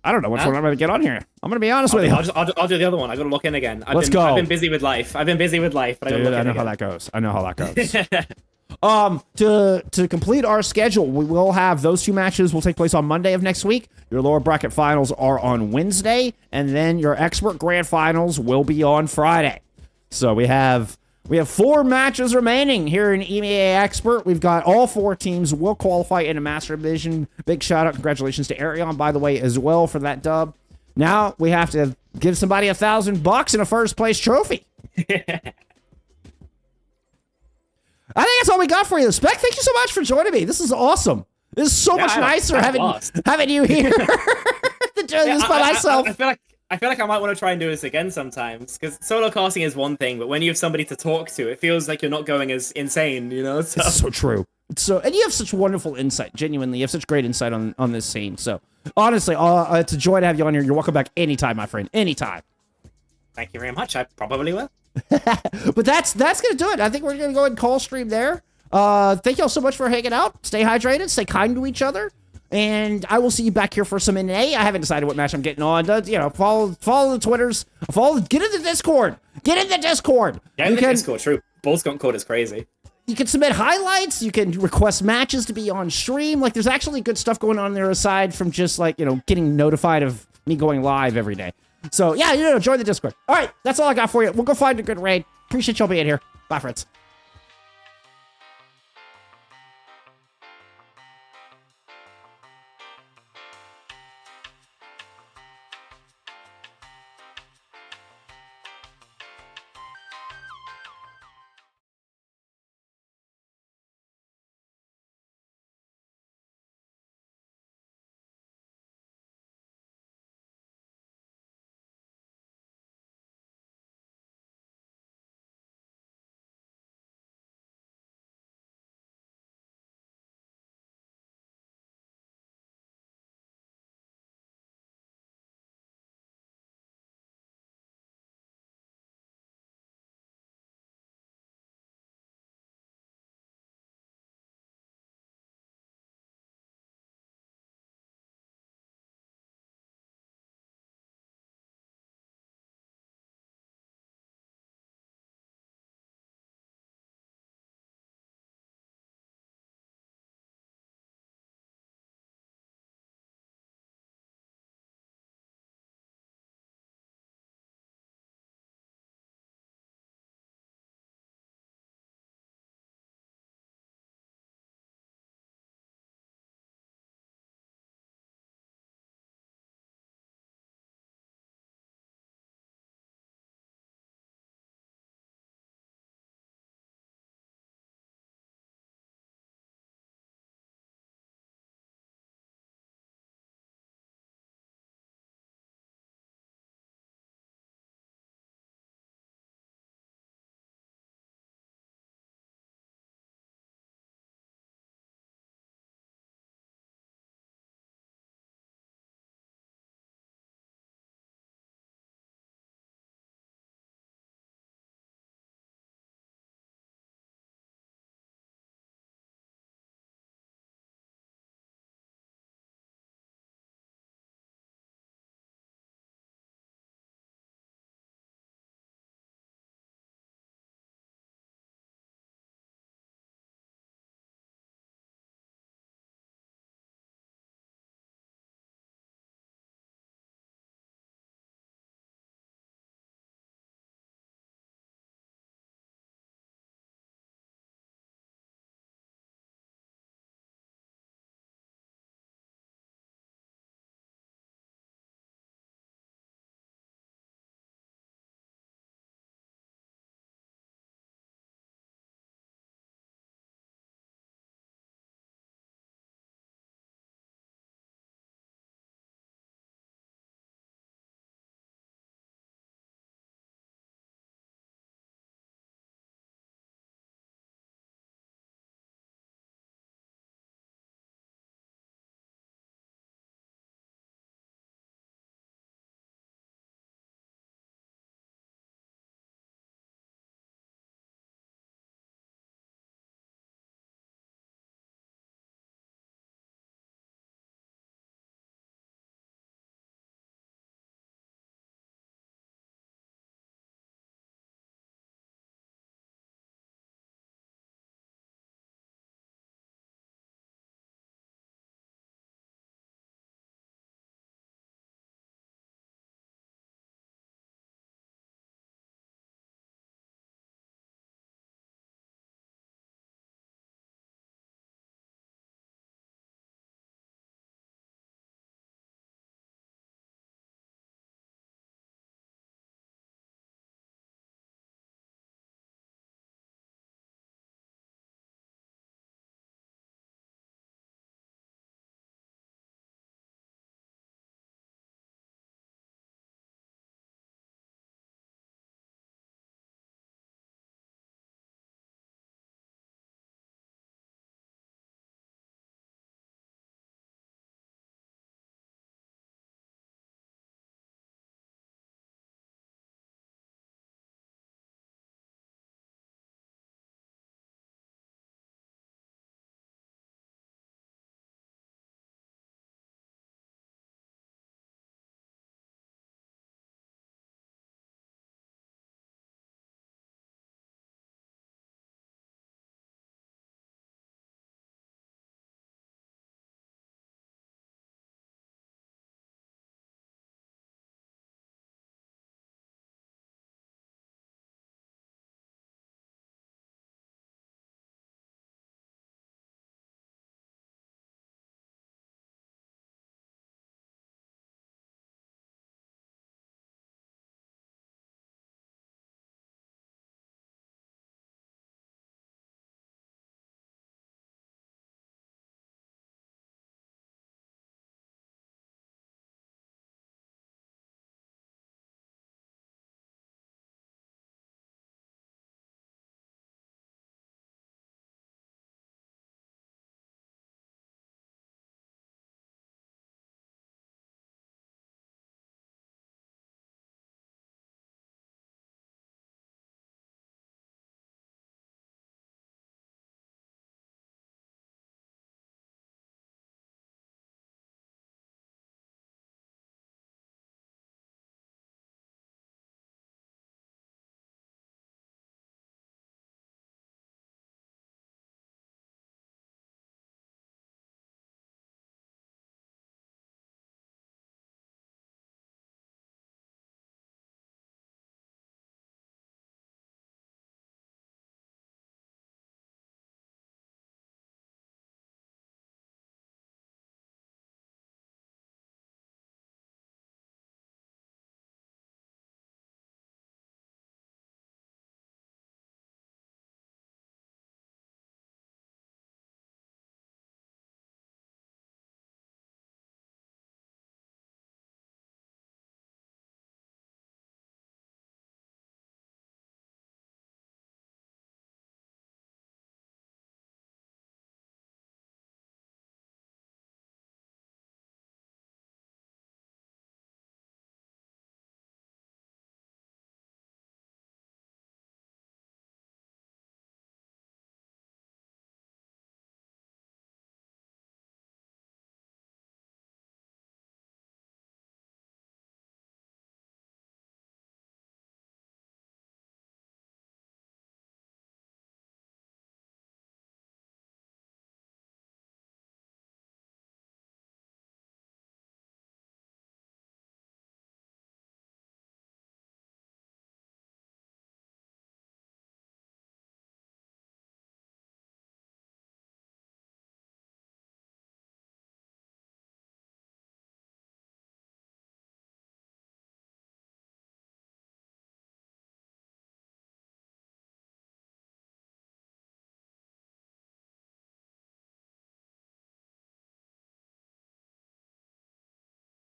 I don't know which one I'm going to get on here. I'm going to be honest with you. I'll do the other one. I got to lock in again. Let's go. I've been busy with life. But I got to lock in I know how that goes. I know how that goes. To complete our schedule, we will have those 2 matches will take place on Monday of next week. Your lower bracket finals are on Wednesday, and then your expert grand finals will be on Friday. So we have 4 matches remaining here in EMEA Expert. We've got all 4 teams will qualify in a Master Division. Big shout out, congratulations to Arion, by the way, as well for that dub. Now we have to give somebody $1,000 and a first place trophy. I think that's all we got for you. Spec, thank you so much for joining me. This is awesome. This is so much nicer having you here than doing this by myself. I feel like I might want to try and do this again sometimes, because solo casting is one thing, but when you have somebody to talk to, it feels like you're not going as insane, you know? So. It's so true. And you have such wonderful insight. Genuinely, you have such great insight on this scene. So honestly, it's a joy to have you on here. You're welcome back anytime, my friend. Anytime. Thank you very much. I probably will. But that's gonna do it. I think we're gonna go ahead and call stream there. Thank y'all so much for hanging out. Stay hydrated, stay kind to each other, and I will see you back here for some NA. I haven't decided what match I'm getting on. Follow the Twitters. Get in the Discord. Get in the Discord. Yeah, in the Discord. True. Balls Gone Cold is crazy. You can submit highlights. You can request matches to be on stream. Like, there's actually good stuff going on there aside from just like getting notified of me going live every day. So yeah, join the Discord. All right, that's all I got for you. We'll go find a good raid. Appreciate y'all being here. Bye, friends.